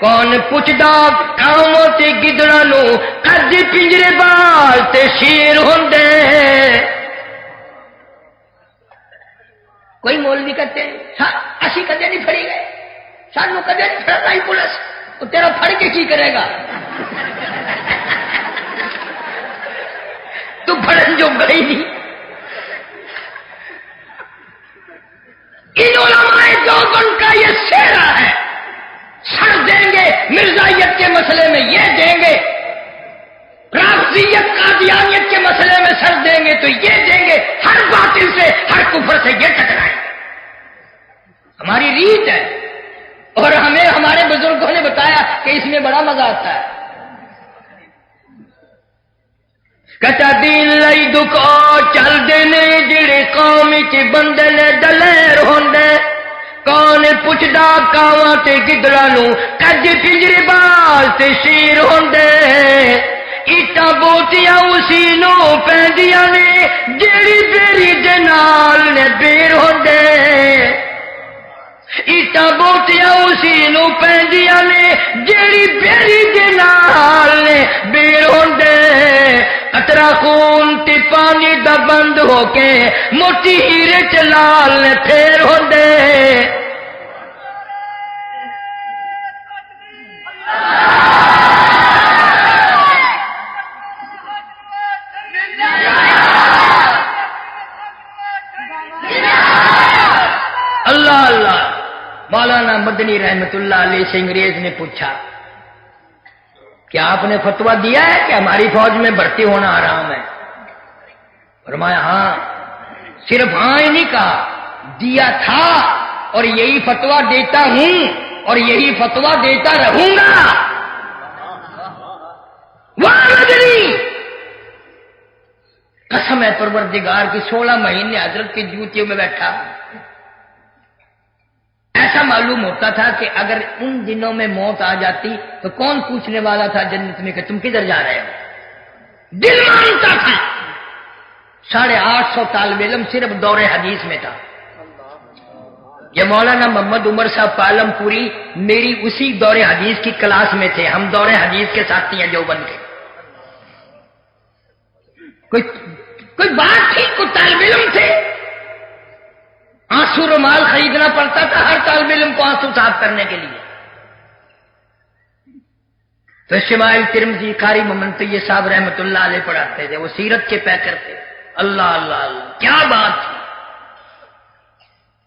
کون پوچھدا کاموں تے گدڑاں نو قد پنجرے بال تے شیر ہوندے۔ کوئی مولوی کہتے اسی کدے نہیں پھڑی گئے، سانو کدے نہیں پھڑنا ہی پولیس، وہ تیرا پھڑ کے کی کرے گا؟ تو پھڑن جو گئی نہیں۔ ان علماء دیوبند کا یہ سہرا ہے، سر دیں گے مرزائیت کے مسئلے میں یہ دیں گے، رافضیت قادیانیت کے مسئلے میں سر دیں گے تو یہ دیں گے، ہر باطل سے ہر کفر سے یہ ٹکرائیں۔ ہماری ریت ہے، اور ہمیں ہمارے بزرگوں نے بتایا کہ اس میں بڑا مزہ آتا ہے۔ کتا دین لئی دکھو چل دینے جڑے قوم چ بندے نے دلیر ہوندے، کون پوچھدا کاواں تے گدڑاں نو کج پنجرے بال تے شیر ہوندے، ایٹاں بوٹیاں اسی نو پیندیاں نے جیڑی بیری دے نال نے بیر ہوندے، ایٹاں بوٹیاں اسی نو پیندیاں نے جیڑی بیری دے نال نے بیر ہوندے، قطرہ خون تے پانی دا بند ہو کے موٹی ہیرے چ لال نے پھیر ہوندے۔ اللہ اللہ۔ مولانا مدنی رحمت اللہ علیہ سے انگریز نے پوچھا کہ آپ نے فتویٰ دیا ہے کہ ہماری فوج میں بھرتی ہونا حرام ہے؟ فرمایا ہاں۔ صرف ہاں ہی نہیں کہا، دیا تھا اور یہی فتویٰ دیتا ہوں اور یہی فتویٰ دیتا رہوں گا۔ واہ مدنی، قسم ہے پروردگار کی 16 مہینے حضرت کی جوتیوں میں بیٹھا. ایسا معلوم ہوتا تھا کہ اگر ان دنوں میں موت آ جاتی تو کون پوچھنے والا تھا جنت میں کہ تم کدھر جا رہے ہو. دل مانتا تھا. 850 طالب علم صرف دور حدیث میں تھا. یہ مولانا محمد عمر صاحب پالم پوری میری اسی دور حدیث کی کلاس میں تھے. ہم دور حدیث کے ساتھی ہیں دیوبند کے. کوئی بات تھی, کوئی طالب علم تھے. آنسو رومال خریدنا پڑتا تھا ہر طالب علم کو آنسو صاف کرنے کے لیے. تو شمائل ترمذی قاری محمد طیب صاحب رحمت اللہ علیہ پڑھاتے تھے. وہ سیرت کے پیکر تھے. اللہ اللہ اللہ کیا بات تھی.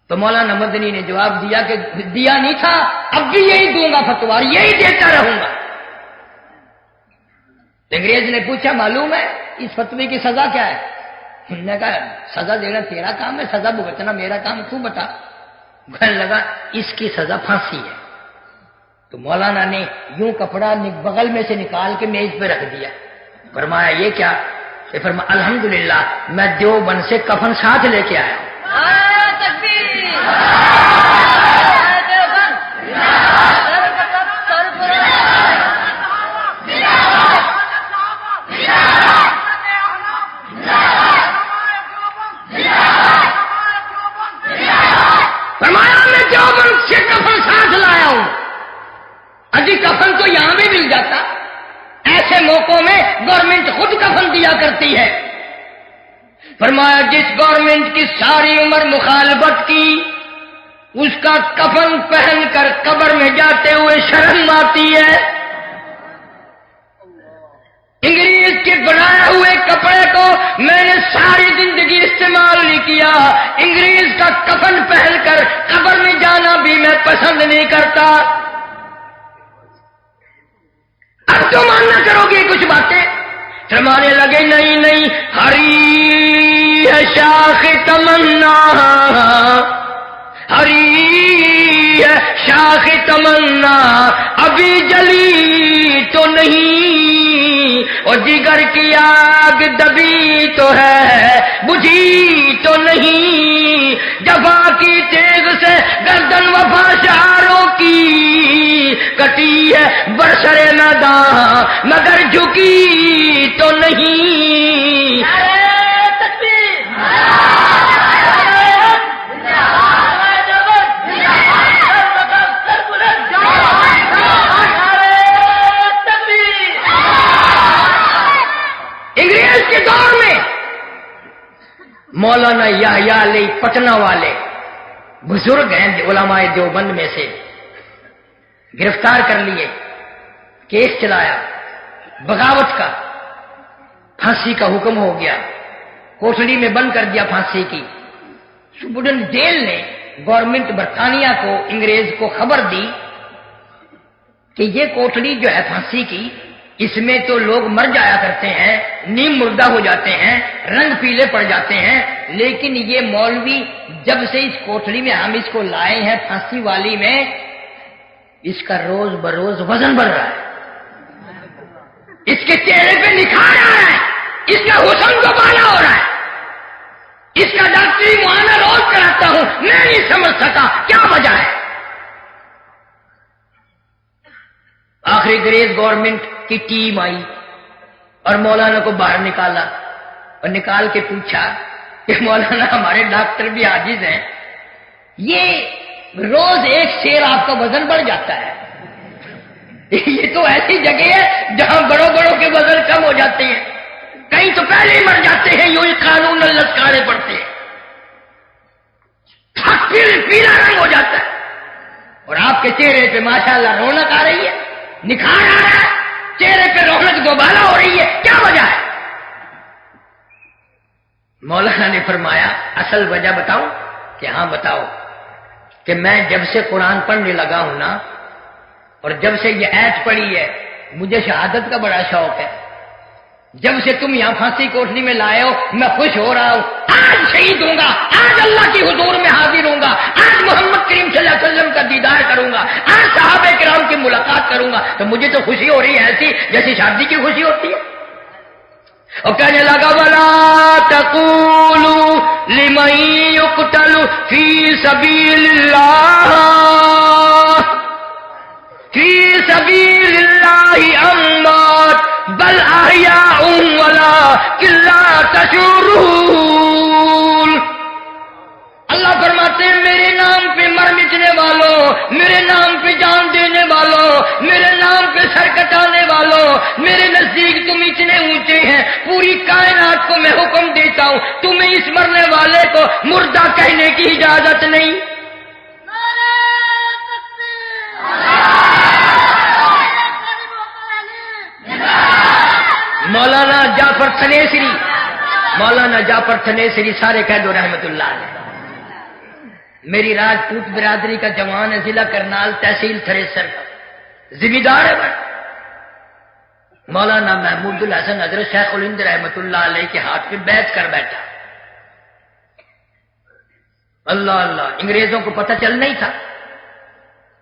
تو مولانا مدنی نے جواب دیا کہ دیا نہیں تھا, اب بھی یہی دوں گا فتوا, یہی دیتا رہوں گا. انگریز نے پوچھا معلوم ہے اس فتوے کی سزا کیا ہے؟ انہوں نے کہا سزا دینا تیرا کام ہے, سزا بھگتنا میرا کام, تو بتا. کہنے لگا اس کی سزا پھانسی ہے. تو مولانا نے یوں کپڑا بغل میں سے نکال کے میز پہ رکھ دیا. فرمایا یہ کیا؟ کہ فرمایا الحمدللہ میں دیوبند سے کفن ساتھ لے کے آیا ہوں. فرمایا میں دیوبند سے کفن ساتھ لایا ہوں. اجی کفن تو یہاں بھی مل جاتا. ایسے موقعوں میں گورنمنٹ خود کفن دیا کرتی ہے. فرمایا جس گورنمنٹ کی ساری عمر مخالفت کی اس کا کفن پہن کر قبر میں جاتے ہوئے شرم آتی ہے. انگریز کے بنائے ہوئے کپڑے کو میں نے ساری زندگی استعمال نہیں کیا. انگریز کا کفن پہن کر قبر میں جانا بھی میں پسند نہیں کرتا. اب تو ماننا کرو گے کچھ باتیں. فرمانے لگے نہیں نہیں, ہری ہے شاخ تمنا, ہری ہے شاخ تمنا, ابھی جلی تو نہیں, اور جگر کی آگ دبی تو ہے بجھی تو نہیں, جفا کی تیغ سے گردن وفا شعاروں کی کٹی ہے برسر میدان مگر جھکی تو نہیں. انگریز کے دور میں مولانا یحییٰ علی پٹنہ والے بزرگ ہیں علماء دیوبند میں سے, گرفتار کر لیے, کیس چلایا بغاوت کا, پھانسی کا حکم ہو گیا, کوٹڑی میں بند کر دیا پھانسی کی. سپرڈن جیل نے گورنمنٹ برطانیہ کو انگریز کو خبر دی کہ یہ کوٹڑی جو ہے پھانسی کی, اس میں تو لوگ مر جایا کرتے ہیں, نیم مردہ ہو جاتے ہیں, رنگ پیلے پڑ جاتے ہیں, لیکن یہ مولوی جب سے اس کوٹڑی میں ہم اس کو لائے ہیں پھانسی والی میں, اس کا روز بروز وزن بڑھ رہا ہے, اس کے چہرے پہ نکھار آ رہا ہے, اس کا حسن دوبالا ہو رہا ہے. اس کا ڈاکٹری معائنہ روز کراتا ہوں, میں نہیں سمجھ سکا کیا وجہ ہے. آخری انگریز گورنمنٹ کی ٹیم آئی اور مولانا کو باہر نکالا اور نکال کے پوچھا کہ مولانا ہمارے ڈاکٹر بھی عاجز ہیں, یہ روز ایک شیر آپ کا وزن بڑھ جاتا ہے. یہ تو ایسی جگہ ہے جہاں بڑوں بڑوں کے وزن کم ہو جاتے ہیں, کہیں تو پہلے ہی مر جاتے ہیں, یوں ہی قانون للکارے پڑتے ہیں, پیلا رنگ ہو جاتا ہے. اور آپ کے چہرے پہ ماشاءاللہ رونق آ رہی ہے, نکھار آ رہا ہے, چہرے پہ رونق دوبالا ہو رہی ہے, کیا وجہ ہے؟ مولانا نے فرمایا اصل وجہ بتاؤں؟ کہ ہاں بتاؤ. کہ میں جب سے قرآن پڑھنے لگا ہوں نا, اور جب سے یہ ایت پڑھی ہے, مجھے شہادت کا بڑا شوق ہے. جب سے تم یہاں پھانسی کوٹڑی میں لائے ہو میں خوش ہو رہا ہوں. آج شہید ہوں گا, آج اللہ کی حضور میں حاضر ہوں گا, آج محمد کریم صلی اللہ علیہ وسلم کا دیدار کروں گا, آج صحابہ کرام کی ملاقات کروں گا, تو مجھے تو خوشی ہو رہی ہے ایسی جیسی شادی کی خوشی ہوتی ہے. اور کہنے لگا ولا تقولوا لمن يقتل في سبيل الله اموات بل احیاء ولکن لا تشعرون۔ اللہ فرماتے ہیں میرے نام پہ مر مٹنے والوں، میرے نام پہ جان دینے والوں، میرے نام پہ سر کٹانے والوں، میرے نزدیک تم اتنے اونچے ہیں، پوری کائنات کو میں حکم دیتا ہوں تمہیں اس مرنے والے کو مردہ کہنے کی اجازت نہیں۔ مولانا جعفر تھنیسری سارے کہہ دو رحمت اللہ علیہ، میری راجپوت برادری کا جوان ہے، ضلع کرنال تحصیل تھریسر کا ذمہ دار ہے بڑا۔ مولانا محمود الحسن حضرت شیخ الہند رحمت اللہ علیہ کے ہاتھ پہ بیعت کر بیٹھا۔ اللہ اللہ، انگریزوں کو پتہ چل نہیں تھا۔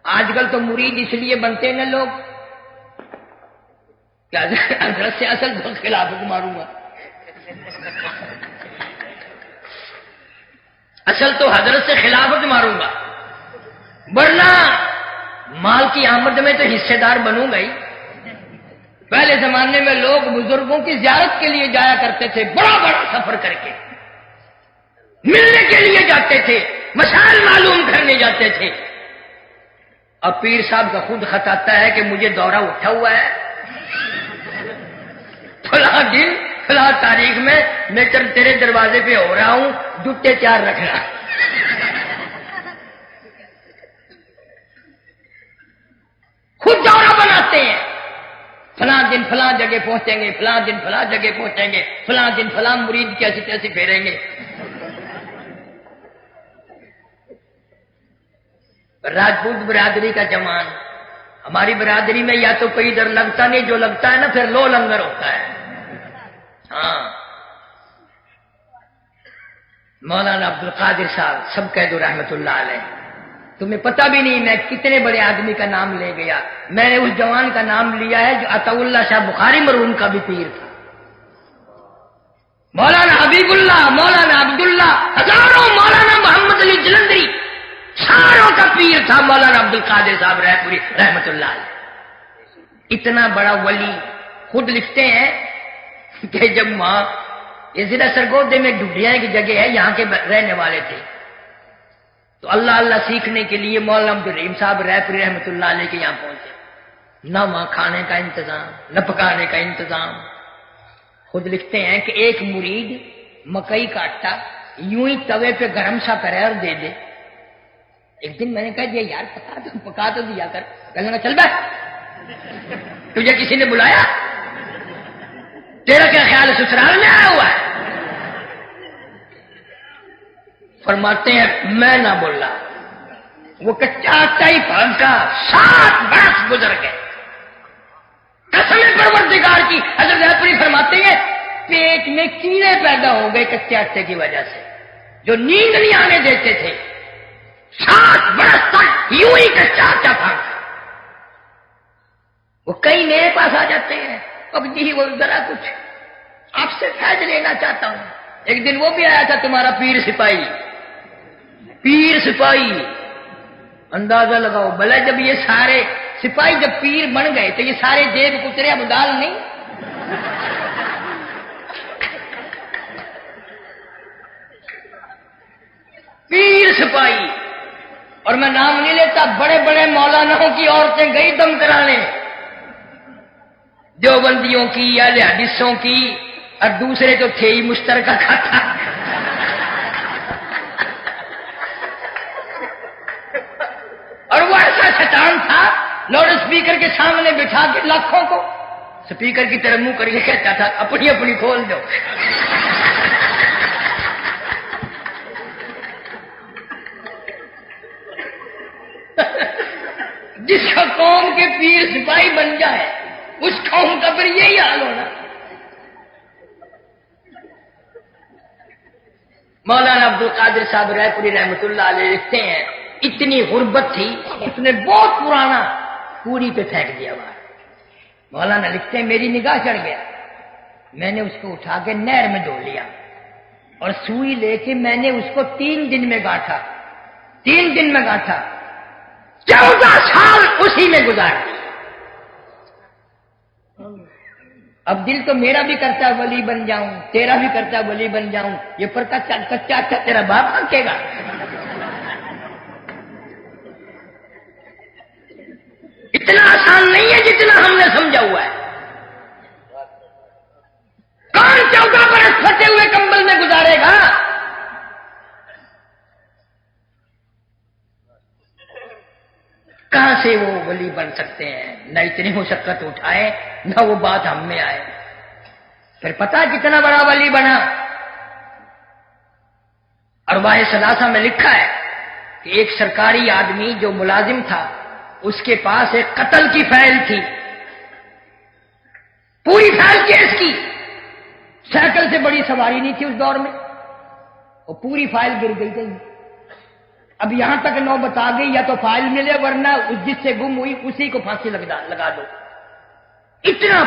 آج کل تو مرید اس لیے بنتے ہیں لوگ کیا حضرت سے اصل خلافت ماروں گا، اصل تو حضرت سے خلافت ماروں گا، ورنہ مال کی آمد میں تو حصے دار بنوں گا ہی۔ پہلے زمانے میں لوگ بزرگوں کی زیارت کے لیے جایا کرتے تھے، بڑا بڑا سفر کر کے ملنے کے لیے جاتے تھے، مسائل معلوم کرنے جاتے تھے۔ اب پیر صاحب کا خود خط آتا ہے کہ مجھے دورہ اٹھا ہوا ہے، فلاں دن فلاں تاریخ میں تیرے دروازے پہ ہو رہا ہوں، جوتے تیار رکھنا۔ خود دورہ بناتے ہیں، فلاں دن فلاں جگہ پہنچیں گے، فلاں دن فلاں جگہ پہنچیں گے، فلاں دن فلاں مرید کیسی کیسی پھیریں گے۔ راجپوت برادری کا جوان، ہماری برادری میں یا تو کوئی ادھر لگتا نہیں، جو لگتا ہے نا پھر لو لنگر ہوتا ہے۔ ہاں، مولانا عبد القادر صاحب سب کہہ دو رحمت اللہ علیہ، تمہیں پتہ بھی نہیں میں کتنے بڑے آدمی کا نام لے گیا۔ میں نے اس جوان کا نام لیا ہے جو عطا اللہ شاہ بخاری مرحوم کا بھی پیر تھا، مولانا حبیب اللہ، مولانا عبداللہ، ہزاروں، مولانا محمد علی جلندری، ساروں کا پیر تھا مولانا عبد القادر صاحب رائے پوری رحمت اللہ علیہ۔ اتنا بڑا ولی خود لکھتے ہیں کہ جب وہاں یہ ضلع سرگودے میں ڈھڈیاں کی جگہ ہے، یہاں کے رہنے والے تھے، تو اللہ اللہ سیکھنے کے لیے مولانا عبد الرحیم صاحب رائے پوری رحمت اللہ علیہ کے یہاں پہنچے۔ نہ وہاں کھانے کا انتظام، نہ پکانے کا انتظام۔ خود لکھتے ہیں کہ ایک مرید مکئی کا آٹا یوں ہی توے پہ گرم سا کرے اور دے دے۔ ایک دن میں نے کہا یہ یار پکا تو دیا کر، کہنے لگا چل بیٹھ، تجھے کسی نے بلایا؟ تیرا کیا خیال ہے سسرال میں آیا ہوا ہے؟ فرماتے ہیں میں نہ بولا، وہ کچا آٹا ہی پھانکا، 7 برس گزر گئے۔ قسم پروردگار کی، حضرت پوری فرماتے ہیں پیٹ میں کیڑے پیدا ہو گئے کچے آٹے کی وجہ سے، جو نیند نہیں آنے دیتے تھے۔ 7 برس تک یوں ہی کچا آٹا پھانکا۔ وہ کئی میرے پاس آ جاتے ہیں، اب جی وہ ذرا کچھ آپ سے فیض لینا چاہتا ہوں۔ ایک دن وہ بھی آیا تھا تمہارا پیر سپاہی، پیر سپاہی، اندازہ لگاؤ بھلا جب یہ سارے سپاہی جب پیر بن گئے تو یہ سارے جیب کترے اب دال نہیں۔ پیر سپاہی، اور میں نام نہیں لیتا، بڑے بڑے مولاناؤں کی عورتیں گئی دم کرانے، دیوبندیوں کی یا حدیثوں کی، اور دوسرے تو تھے ہی مشترکہ کھاتا۔ اور وہ ایسا شیطان تھا، لاؤڈ اسپیکر کے سامنے بٹھا کے لاکھوں کو اسپیکر کی طرف منہ کر کے کہتا تھا اپنی اپنی کھول دو۔ جس کا قوم کے پیر سپاہی بن جائے اس قوم کا پھر یہی حال ہونا۔ مولانا عبد القادر صاحب رائے پوری رحمت اللہ علیہ لکھتے ہیں اتنی غربت تھی اس نے بہت پرانا پوری پہ پھینک دیا۔ مولانا لکھتے ہیں میری نگاہ چڑھ گیا، میں نے اس کو اٹھا کے نہر میں ڈھو لیا اور سوئی لے کے میں نے اس کو 3 دن میں گاٹھا، 3 دن میں گاٹھا، 14 سال اسی میں گزار دی۔ اب دل تو میرا بھی کرتا ہے ولی بن جاؤں، تیرا بھی کرتا ہے ولی بن جاؤں، یہ پر کچا اچھا تیرا باپ آنکھے گا۔ اتنا آسان نہیں ہے جتنا ہم نے سمجھا ہوا ہے۔ کون 14 برس پھٹے ہوئے کمبل میں گزارے گا؟ کہاں سے وہ ولی بن سکتے ہیں؟ نہ اتنی مشقت اٹھائے، نہ وہ بات ہم میں آئے۔ پھر پتا کتنا بڑا ولی بنا؟ ارواح ثلاثہ میں لکھا ہے کہ ایک سرکاری آدمی جو ملازم تھا، اس کے پاس ایک قتل کی فائل تھی، پوری فائل کیس کی، سائیکل سے بڑی سواری نہیں تھی اس دور میں، وہ پوری فائل گر گئی۔ اب یہاں تک نوبت آ گئی، یا تو فائل ملے ورنہ اس جس سے گم ہوئی اسی کو پھانسی لگا دو۔ اتنا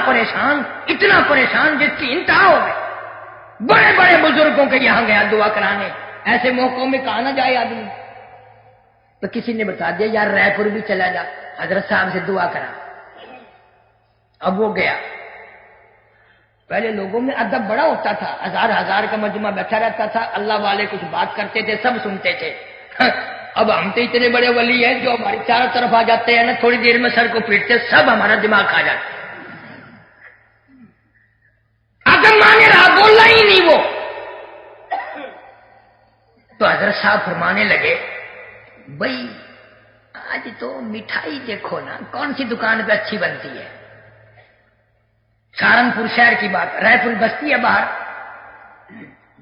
پریشان جس کی انتہا ہو گئی۔ بڑے بڑے بزرگوں کے یہاں گیا دعا کرانے، ایسے موقعوں میں کہاں نہ جائے آدمی۔ تو کسی نے بتا دیا یار رائے پور بھی چلا جا، حضرت صاحب سے دعا کرا۔ اب وہ گیا۔ پہلے لوگوں میں ادب بڑا ہوتا تھا، ہزار کا مجمع بیٹھا رہتا تھا، اللہ والے کچھ بات کرتے تھے، سب سنتے تھے۔ اب ہم تو اتنے بڑے ولی ہیں جو ہماری چاروں طرف آ جاتے ہیں نا، تھوڑی دیر میں سر کو پیٹتے، سب ہمارا دماغ کھا جاتا۔ ادب مانے رہا، بولنا ہی نہیں وہ۔ تو حضرت صاحب فرمانے لگے بھائی آج تو مٹھائی دیکھو نا کون سی دکان پہ اچھی بنتی ہے۔ سہارنپور شہر کی بات، رائے پور بستی ہے باہر،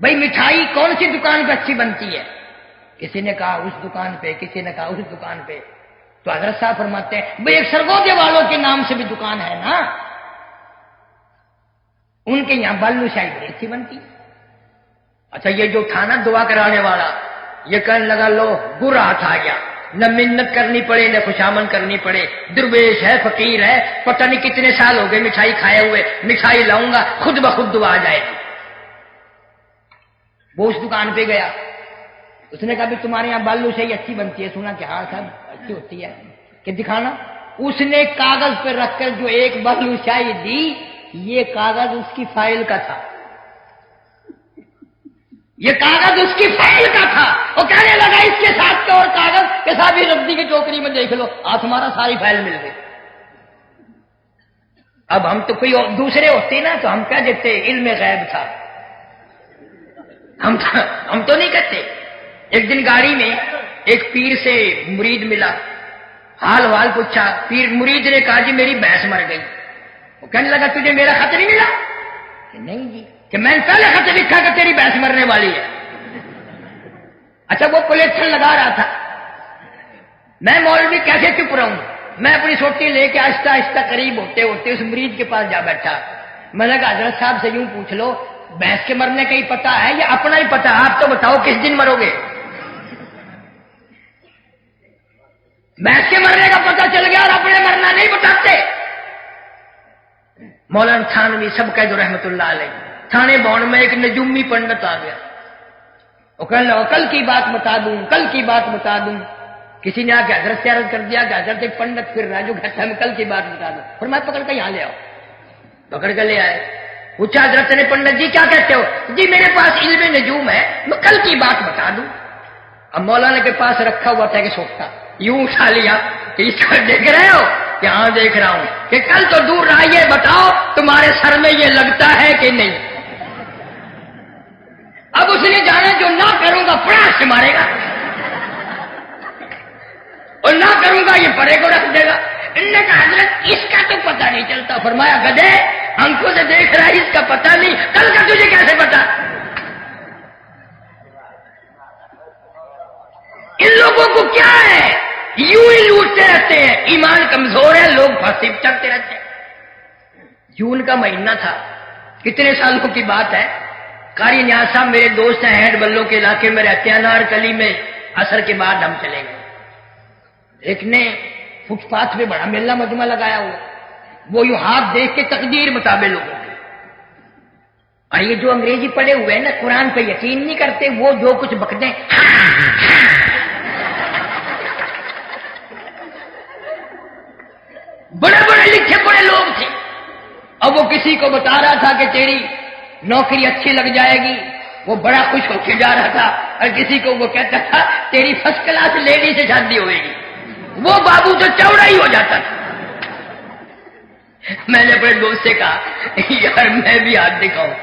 بھائی مٹھائی کون سی دکان پہ اچھی بنتی ہے؟ کسی نے کہا اس دکان پہ، کسی نے کہا اس دکان پہ۔ تو حضرت صاحب فرماتے ہیں بھائی ایک سرگودے والوں کے نام سے بھی دکان ہے نا، ان کے یہاں بالو شاہی بڑی اچھی بنتی۔ اچھا یہ جو تھا نا دعا کرانے والا، یہ کہنے لگا لو برا ہاتھ آ گیا، نہ منت کرنی پڑے نہ خوشامن کرنی پڑے، درویش ہے فقیر ہے، پتہ نہیں کتنے سال ہو گئے مٹھائی کھائے ہوئے، مٹھائی لاؤں گا خود بخود دعا آ جائے گی۔ وہ اس دکان پہ گیا، اس نے کہا بھی تمہارے یہاں بالو شاہی اچھی بنتی ہے؟ سنا کہ ہاں صاحب اچھی ہوتی ہے، کہ دکھانا۔ اس نے کاغذ پہ رکھ کر جو ایک بالو شاہی دی، یہ کاغذ اس کی فائل کا تھا، یہ کاغذ اس کی فائل کا تھا۔ وہ کہنے لگا اس کے ساتھ کے اور کاغذ کے ساتھ بھی ربدی کی ٹوکری میں دیکھ لو، آج تمہارا ساری فائل مل گئی۔ اب ہم تو کوئی دوسرے ہوتے نا تو ہم کہہ دیتے علم غیب تھا، ہم تو نہیں کہتے۔ ایک دن گاڑی میں ایک پیر سے مرید ملا، حال پوچھا، پیر مرید نے کہا جی میری بھینس مر گئی۔ وہ کہنے لگا تجھے میرا خط نہیں ملا؟ کہ نہیں جی، کہ میں نے پہلے خط لکھا کہ تیری بھینس مرنے والی ہے۔ اچھا وہ کلیکشن لگا رہا تھا، میں مولوی کیسے چپ رہوں؟ میں اپنی سوٹی لے کے آہستہ آہستہ قریب ہوتے ہوتے اس مرید کے پاس جا بیٹھا۔ میں نے کہا حضرت صاحب سے یوں پوچھ لو بھینس کے مرنے کا ہی پتہ ہے یا اپنا ہی پتہ؟ آپ تو بتاؤ کس دن مرو گے؟ بھینس کے مرنے کا پتہ چل گیا اور اپنے مرنا نہیں بتاتے۔ مولانا تھانوی سب کا جو رحمت اللہ علیہ، تھانے بون میں ایک نجومی پنڈت آ گیا، وہ کہنے لگا کل کی بات بتا دوں، کل کی بات بتا دوں۔ کسی نے آ کے حضرت سے عرض کر دیا کہ حضرت ایک پنڈت پھر رہا ہے جو کہتا ہے میں کل کی بات بتا دوں، اور میں پکڑ کے یہاں لے آؤ۔ پکڑ کے لے آئے، پوچھا حضرت نے پنڈت جی کیا کہتے ہو؟ جی میرے پاس علم نجوم ہے، میں کل کی بات بتا دوں۔ اب مولانا کے پاس رکھا ہوا تھا کہ سوکھتا، یوں اٹھا لیا کہ اس کو دیکھ رہے ہو؟ کہ ہاں دیکھ رہا ہوں۔ کہ کل تو دور رہا، یہ بتاؤ تمہارے سر میں یہ لگتا ہے کہ نہیں؟ اب اس نے جانا جو نہ کروں گا پڑاس سے مارے گا، اور نہ کروں گا یہ پرے کو رکھ دے گا۔ انہوں نے کہا حضرت اس کا تو پتہ نہیں چلتا۔ فرمایا گدھے آنکھوں سے دیکھ رہا ہے، اس کا پتہ نہیں، کل کا تجھے کیسے پتا؟ ان لوگوں کو کیا ہے، یوں ہی لوٹتے رہتے ہیں، ایمان کمزور ہے، لوگ پھانسی چڑھتے رہتے ہیں۔ جون کا مہینہ تھا، کتنے سالوں کی بات ہے، قاری نیاز صاحب میرے دوست ہیں، ہینڈ بلوں کے علاقے میں رہتے ہیں، انار کلی میں عصر کے بعد ہم چلے گئے۔ ایک نے فٹ پاتھ پہ بڑا میلہ مجمع لگایا ہوا، وہ یوں ہاتھ دیکھ کے تقدیر بتابے لوگوں کی، اور یہ جو انگریزی پڑھے ہوئے ہیں نا قرآن پہ یقین نہیں کرتے، وہ جو کچھ بکتے ہیں بڑے بڑے لکھے پڑے لوگ تھے، اب وہ کسی کو بتا رہا تھا کہ تیری نوکری اچھی لگ جائے گی، وہ بڑا خوش ہو کے جا رہا تھا، اور کسی کو وہ کہتا تھا تیری فرسٹ کلاس لیڈی سے شادی ہوئے گی، وہ بابو تو چوڑا ہی ہو جاتا تھا۔ میں نے اپنے دوست سے کہا یار میں بھی ہاتھ دکھاؤں،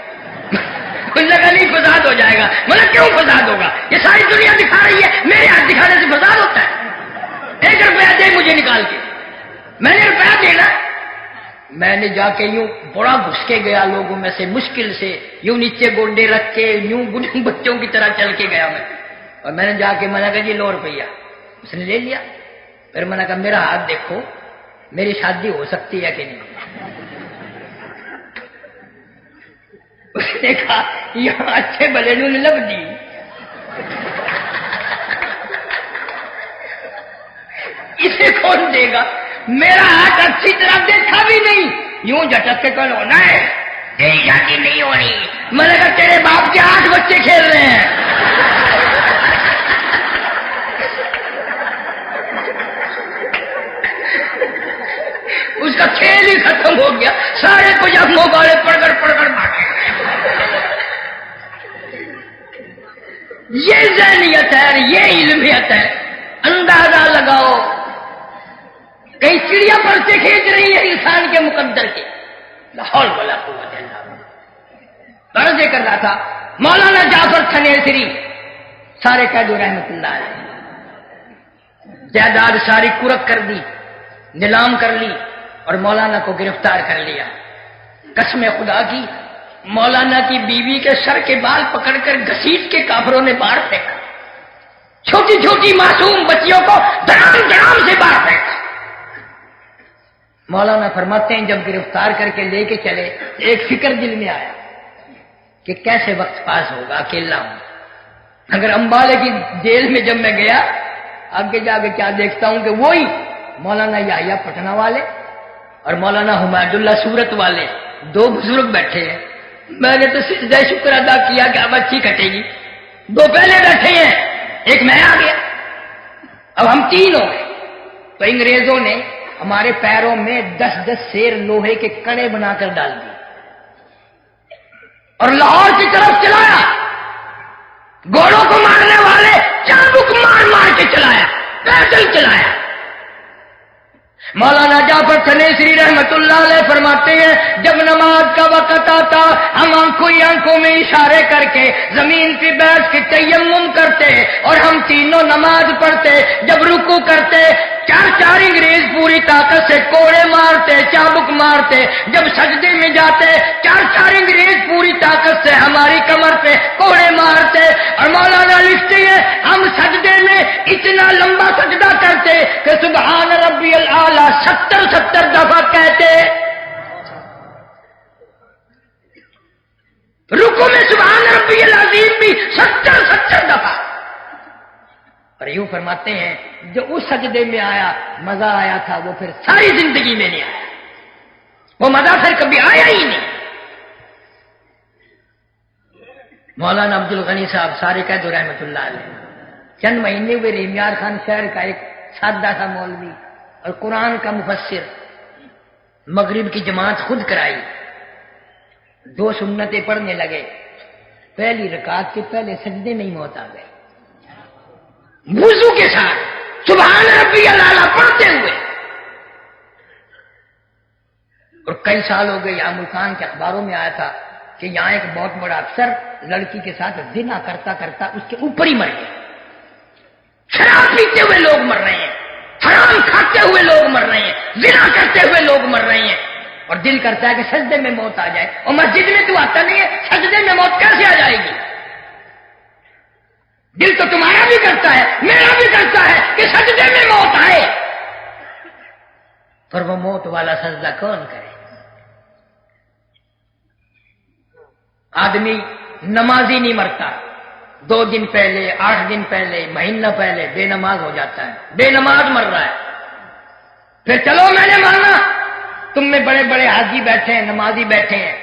کچھ لگا نہیں فساد ہو جائے گا، مطلب کیوں فساد ہوگا، یہ ساری دنیا دکھا رہی ہے، میرے ہاتھ دکھانے سے فساد ہوتا ہے؟ 1 روپیہ دے مجھے نکال کے، میں نے روپیہ دینا، میں نے جا کے یوں بڑا گھس کے گیا لوگوں میں سے، مشکل سے یوں نیچے گوڈے رکھ کے یوں بچوں کی طرح چل کے گیا میں، اور میں نے جا کے میں نے کہا جی 9 روپیہ، اس نے لے لیا، پھر میں نے کہا میرا ہاتھ دیکھو میری شادی ہو سکتی ہے کہ نہیں؟ اس نے کہا یہاں اچھے بلے نو لب دی، اسے کون دے گا؟ میرا ہاتھ اچھی طرح دیکھا بھی نہیں، یوں جھٹک کے کل ہونا ہے تیری شادی نہیں ہونی، میں نے کہا تیرے باپ کے 8 بچے کھیل رہے ہیں۔ اس کا کھیل ہی ختم ہو گیا، سارے کو جب موبائل پڑھ کر مارے۔ یہ ذہنیت ہے، یہ علمیت ہے، اندازہ لگاؤ کئی چڑیا پر سے کھینچ رہی ہے انسان کے مقدر کے، لا حول ولا قوت الا باللہ۔ عرض کر رہا تھا مولانا جعفر تھنیسری سارے قید رحمت اللہ علیہ، جائیداد ساری کرک کر دی، نیلام کر لی، اور مولانا کو گرفتار کر لیا۔ قسم خدا کی مولانا کی بیوی کے سر کے بال پکڑ کر گھسیٹ کے کافروں نے باہر پھینکا، چھوٹی چھوٹی معصوم بچیوں کو دھڑام دھڑام سے باہر پھینکا۔ مولانا فرماتے ہیں جب گرفتار کر کے لے کے چلے، ایک فکر دل میں آیا کہ کیسے وقت پاس ہوگا، اکیلا ہوں، اگر امبالے کی جیل میں جب میں گیا آگے جا کے کیا دیکھتا ہوں کہ وہی مولانا یحییٰ پٹنہ والے اور مولانا حمید اللہ سورت والے 2 بزرگ بیٹھے ہیں۔ میں نے تو سجدہ شکر ادا کیا کہ اب اچھی کٹے گی، 2 پہلے بیٹھے ہیں، ایک میں آ گیا، اب ہم 3 ہو گئے۔ تو انگریزوں نے ہمارے پیروں میں 10 سیر لوہے کے کڑے بنا کر ڈال دیے اور لاہور کی طرف چلایا، گھوڑوں کو مارنے والے چابک مار مار کے چلایا، پیدل چلایا۔ مولانا جعفر تھنیسری رحمت اللہ علیہ فرماتے ہیں جب نماز کا وقت آتا ہم آنکھوں میں اشارے کر کے زمین پہ بیٹھ کے تیمم کرتے اور ہم تینوں نماز پڑھتے، جب رکوع کرتے 4 انگریز پوری طاقت سے کوڑے مارتے، چابک مارتے، جب سجدے میں جاتے 4 انگریز پوری طاقت سے ہماری کمر پہ کوڑے مارتے، اور مولانا لکھتے ہیں ہم سجدے میں اتنا لمبا سجدہ کرتے کہ سبحان ربی الاعلی 70 دفعہ کہتے، رکوع میں سبحان ربی العظیم بھی 70 دفعہ۔ اور یوں فرماتے ہیں جو اس سجدے میں آیا مزہ آیا تھا وہ پھر ساری زندگی میں نہیں آیا، وہ مزہ پھر کبھی آیا ہی نہیں۔ مولانا عبد الغنی صاحب سارے قید رحمت اللہ علیہ چند مہینے ہوئے ریمیار خان شہر کا ایک سادہ سا مولوی اور قرآن کا مفسر، مغرب کی جماعت خود کرائی، 2 سنتیں پڑھنے لگے، پہلی رکعت کے پہلے سجدے میں ہی موت آ گئی، وضو کے ساتھ سبحان ربی الاعلی پڑھتے ہوئے۔ اور کئی سال ہو گئے یہاں ملتان کے اخباروں میں آیا تھا کہ یہاں ایک بہت بڑا افسر لڑکی کے ساتھ زنا کرتا کرتا اس کے اوپر ہی مر گیا۔ شراب پیتے ہوئے لوگ مر رہے ہیں، حرام کھاتے ہوئے لوگ مر رہے ہیں، زنا کرتے ہوئے لوگ مر رہے ہیں، اور دل کرتا ہے کہ سجدے میں موت آ جائے، اور مسجد میں تو آتا نہیں ہے، سجدے میں موت کیسے آ جائے گی؟ دل تو تمہارا بھی کرتا ہے، میرا بھی کرتا ہے کہ سجدے میں موت آئے، پر وہ موت والا سجدہ کون کرے؟ آدمی نمازی نہیں مرتا، 2 دن پہلے، 8 دن پہلے، مہینہ پہلے بے نماز ہو جاتا ہے، بے نماز مر رہا ہے۔ پھر چلو میں نے مانا تم میں بڑے بڑے حاجی بیٹھے ہیں، نمازی بیٹھے ہیں،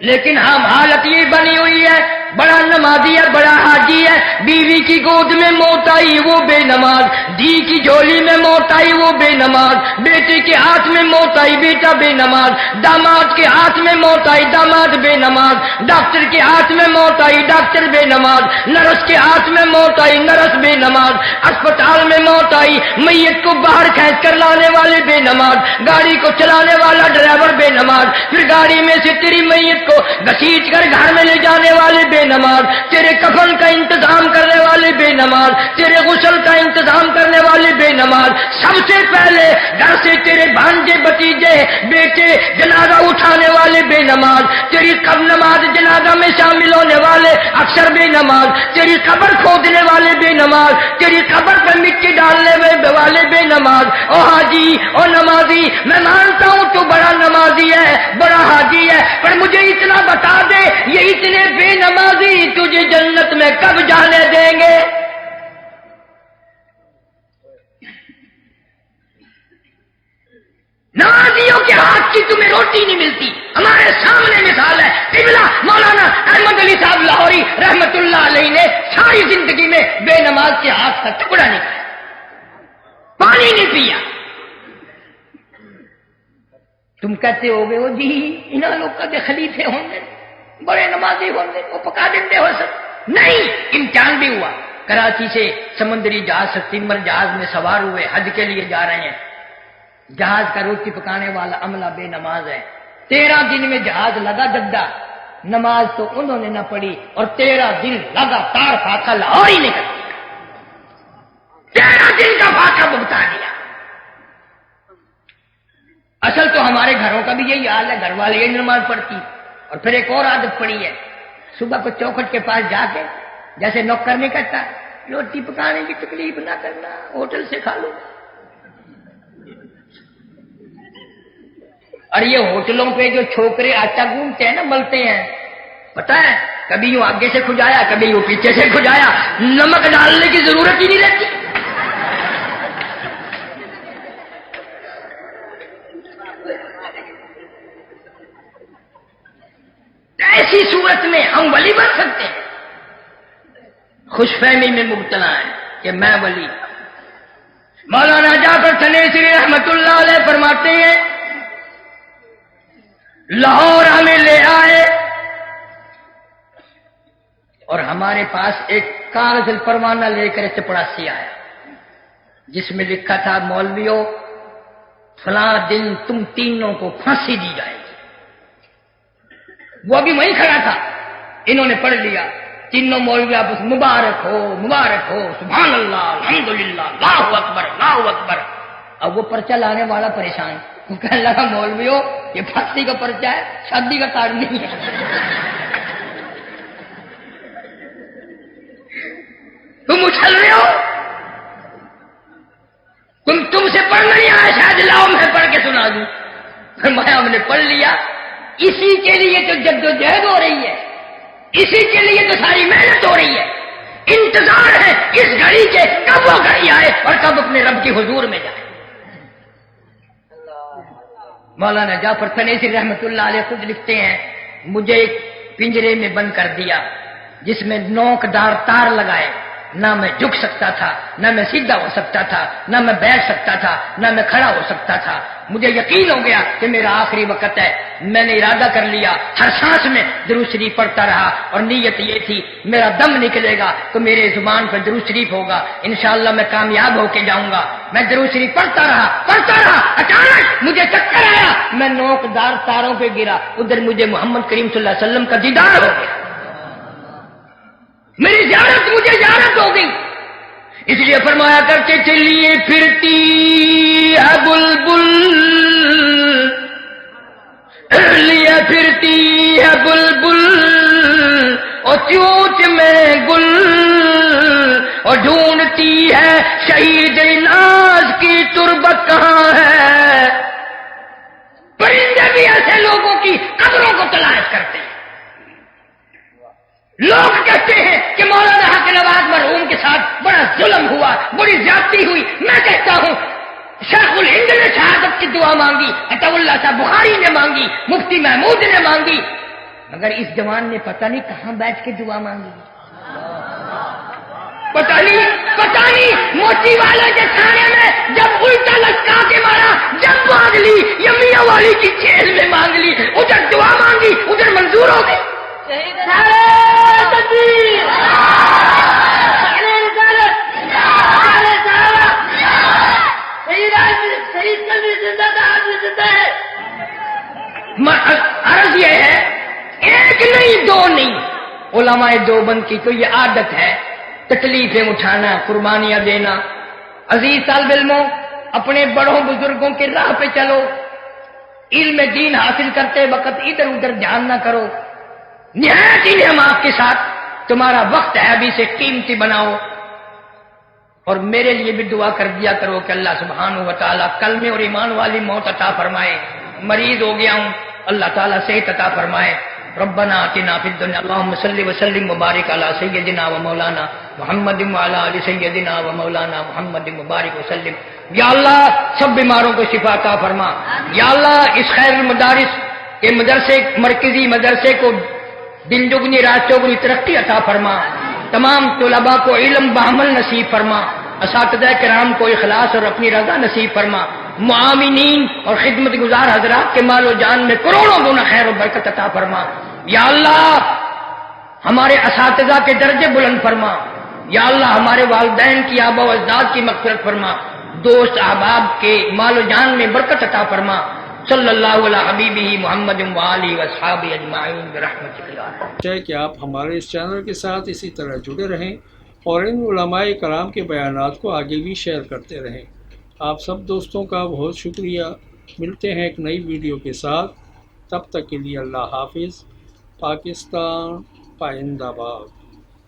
لیکن ہم حالت یہ بنی ہوئی ہے، بڑا نمازی ہے، بڑا حاجی ہے، بیوی کی گود میں موت آئی وہ بے نماز، دی کی جھولی میں موت آئی وہ بے نماز، بیٹے کے ہاتھ میں موت آئی بیٹا بے نماز، داماد کے ہاتھ میں موت آئی داماد بے نماز، ڈاکٹر کے ہاتھ میں موت آئی ڈاکٹر بے نماز، نرس کے ہاتھ میں موت آئی نرس بے نماز، اسپتال میں موت آئی، میت کو باہر کھینچ کر لانے والے بے نماز، گاڑی کو چلانے والا ڈرائیور بے نماز، پھر گاڑی میں سے تیری میت کو گھسیٹ کر گھر میں لے جانے والے بے نماز، تیرے کفن کا انتظام کرنے والے بے نماز، تیرے غسل کا انتظام کرنے والے بے نماز، سب سے پہلے گھر سے تیرے بھانجے بتیجے بیٹے جنازہ اٹھانے والے بے نماز، تیری قبر نماز جنازہ میں شامل ہونے والے اکثر بے نماز، تیری قبر کھودنے والے بے نماز، تیری قبر پر مٹی ڈالنے والے بے نماز۔ او حاجی او نمازی، میں مانتا ہوں تو بڑا نمازی ہے بڑا حاجی ہے، پر مجھے اتنا بتا دے یہ اتنے بے نمازی تجھے جنت میں کب جانے دیں گے؟ نمازیوں کے ہاتھ کی تمہیں روٹی نہیں ملتی، ہمارے سامنے مثال ہے، قبلہ مولانا احمد علی صاحب لاہوری رحمت اللہ علیہ نے ساری زندگی میں بے نماز کے ہاتھ کا ٹکڑا نہیں کھایا، پانی نہیں پیا۔ تم کہتے ہو گے وہ جی انہاں لوگ کا خلیفے ہوں گے بڑے نمازی ہوں گے وہ پکا دیں ہو سکتے نہیں، امتحان بھی ہوا، کراچی سے سمندری جہاز سٹیمر جہاز میں سوار ہوئے، حج کے لیے جا رہے ہیں، جہاز کا روٹی پکانے والا عملہ بے نماز ہے، 13 دن میں جہاز لگا جدہ، نماز تو انہوں نے نہ پڑھی اور 13 دن لگاتار فاقہ لاہور ہی نکل دیا، 13 دن کا فاقہ بھگتا دیا۔ اصل تو ہمارے گھروں کا بھی یہی حال ہے، گھر والے یہی نماز پڑھتی، اور پھر ایک اور عادت پڑی ہے، صبح کو چوکھٹ کے پاس جا کے جیسے نوکر نہیں کرتا روٹی پکانے کی تکلیف نہ کرنا ہوٹل سے کھا لو، اور یہ ہوٹلوں پہ جو چھوکرے آٹا گوندتے ہیں نا ملتے ہیں، پتہ ہے کبھی یوں آگے سے کھجایا کبھی یوں پیچھے سے کھجایا، نمک ڈالنے کی ضرورت ہی نہیں رہتی۔ ایسی صورت میں ہم ولی بن سکتے ہیں، خوش فہمی میں مبتلا ہے کہ میں ولی۔ مولانا جعفر تنیسی رحمت اللہ علیہ فرماتے ہیں لاہور ہمیں لے آئے اور ہمارے پاس ایک کاغذ پروانہ لے کر چپڑاسی آیا جس میں لکھا تھا مولویوں فلاں دن تم تینوں کو پھانسی دی جائے گی، وہ ابھی وہیں کھڑا تھا، انہوں نے پڑھ لیا، تینوں مولوی آپس مبارک ہو سبحان اللہ الحمدللہ اللہ اکبر اللہ اکبر۔ اب وہ پرچہ لانے والا پریشان، وہ کہنے لگا مولویوں یہ پھانسی کا پرچہ ہے شادی کا کارڈ نہیں ہے۔ تم اچھل رہے ہو، تم سے پڑھنا نہیں آیا، شاید لاؤ میں پڑھ کے سنا دوں۔ فرمایا ہم نے پڑھ لیا، اسی کے لیے تو جدوجہد ہو رہی ہے، اسی کے لیے تو ساری محنت ہو رہی ہے، انتظار ہے اس گھڑی کے کب وہ گھڑی آئے اور کب اپنے رب کے حضور میں جائے۔ مولانا جعفر تنیسی رحمت اللہ علیہ خود لکھتے ہیں مجھے ایک پنجرے میں بند کر دیا جس میں نوک دار تار لگائے، نہ میں جھک سکتا تھا، نہ میں سیدھا ہو سکتا تھا، نہ میں بیٹھ سکتا تھا، نہ میں کھڑا ہو سکتا تھا۔ مجھے یقین ہو گیا کہ میرا آخری وقت ہے، میں نے ارادہ کر لیا، ہر سانس میں درود شریف پڑھتا رہا اور نیت یہ تھی میرا دم نکلے گا تو میرے زبان پر درود شریف ہوگا، انشاءاللہ میں کامیاب ہو کے جاؤں گا۔ میں درود شریف پڑھتا رہا، اچانک مجھے چکر آیا، میں نوک دار تاروں پہ گرا، ادھر مجھے محمد کریم صلی اللہ علیہ وسلم کا دیدار ہو گیا، میری مجھے زیارت ہو گئی۔ اس لیے فرمایا کرتے چلیے پھرتی ہے بلبل، لیے پھرتی ہے بلبل اور چوچ میں گل، اور ڈھونڈتی ہے شہید ناز کی تربت کہاں ہے۔ پرندے بھی ایسے لوگوں کی قبروں کو تلاش کرتے ہیں۔ لوگ کہتے ہیں کہ مولانا حق نواز مرحوم کے ساتھ بڑا ظلم ہوا، بڑی زیادتی ہوئی، میں کہتا ہوں شیخ الہند نے شہادت کی دعا مانگی، عطا اللہ صاحب بخاری نے مانگی، مفتی محمود نے مانگی، مگر اس جوان نے پتہ نہیں کہاں بیٹھ کے دعا مانگی، پتہ نہیں موتی والے کے تھانے میں جب الٹا لٹکا کے مارا، جب مانگ لی یا میاں والی کی جیل میں مانگ لی، ادھر دعا مانگی ادھر منظور ہو گئی۔ شہید نعرہ تکبیر، نعرہ رسالت، نعرہ صحابہ، شہید کبھی زندہ تھا، آج بھی زندہ ہے۔ عرض یہ ہے ایک نہیں دو نہیں، علماء دیوبند کی تو یہ عادت ہے تکلیفیں اٹھانا، قربانیاں دینا۔ عزیز طالب علموں، اپنے بڑوں بزرگوں کے راہ پہ چلو، علم دین حاصل کرتے وقت ادھر ادھر دھیان نہ کرو، نہایت انعام آپ کے ساتھ، تمہارا وقت ہے ابھی سے قیمتی بناؤ، اور میرے لیے بھی دعا کر دیا کرو کہ اللہ سبحانہ و تعالیٰ کلمے اور ایمان والی موت عطا فرمائے۔ مریض ہو گیا ہوں، اللہ تعالیٰ صحت عطا فرمائے۔ ربنا آتنا فی الدنیا، اللہم صلی وسلم مبارک علی سیدنا و مولانا محمد وعلی آل سیدنا و مولانا محمد مبارک وسلم۔ یا اللہ سب بیماروں کو شفا عطا فرما، یا اللہ اس خیر المدارس کے مدرسے، مرکزی مدرسے کو دن دگنی رات چوگنی ترقی عطا فرما، تمام طلباء کو علم بعمل نصیب فرما، اساتذہ کرام کو اخلاص اور اپنی رضا نصیب فرما، معاونین اور خدمت گزار حضرات کے مال و جان میں کروڑوں گنا خیر و برکت عطا فرما۔ یا اللہ ہمارے اساتذہ کے درجے بلند فرما، یا اللہ ہمارے والدین کی آبا و اجداد کی مغفرت فرما، دوست احباب کے مال و جان میں برکت عطا فرما۔ صلی اللہ علی حبیبہ محمد وآلہ واصحابہ اجمعین برحمتک یا ارحم۔ ہے کہ آپ ہمارے اس چینل کے ساتھ اسی طرح جڑے رہیں اور ان علماء کرام کے بیانات کو آگے بھی شیئر کرتے رہیں۔ آپ سب دوستوں کا بہت شکریہ۔ ملتے ہیں ایک نئی ویڈیو کے ساتھ، تب تک کے لیے اللہ حافظ۔ پاکستان پائندہ باد۔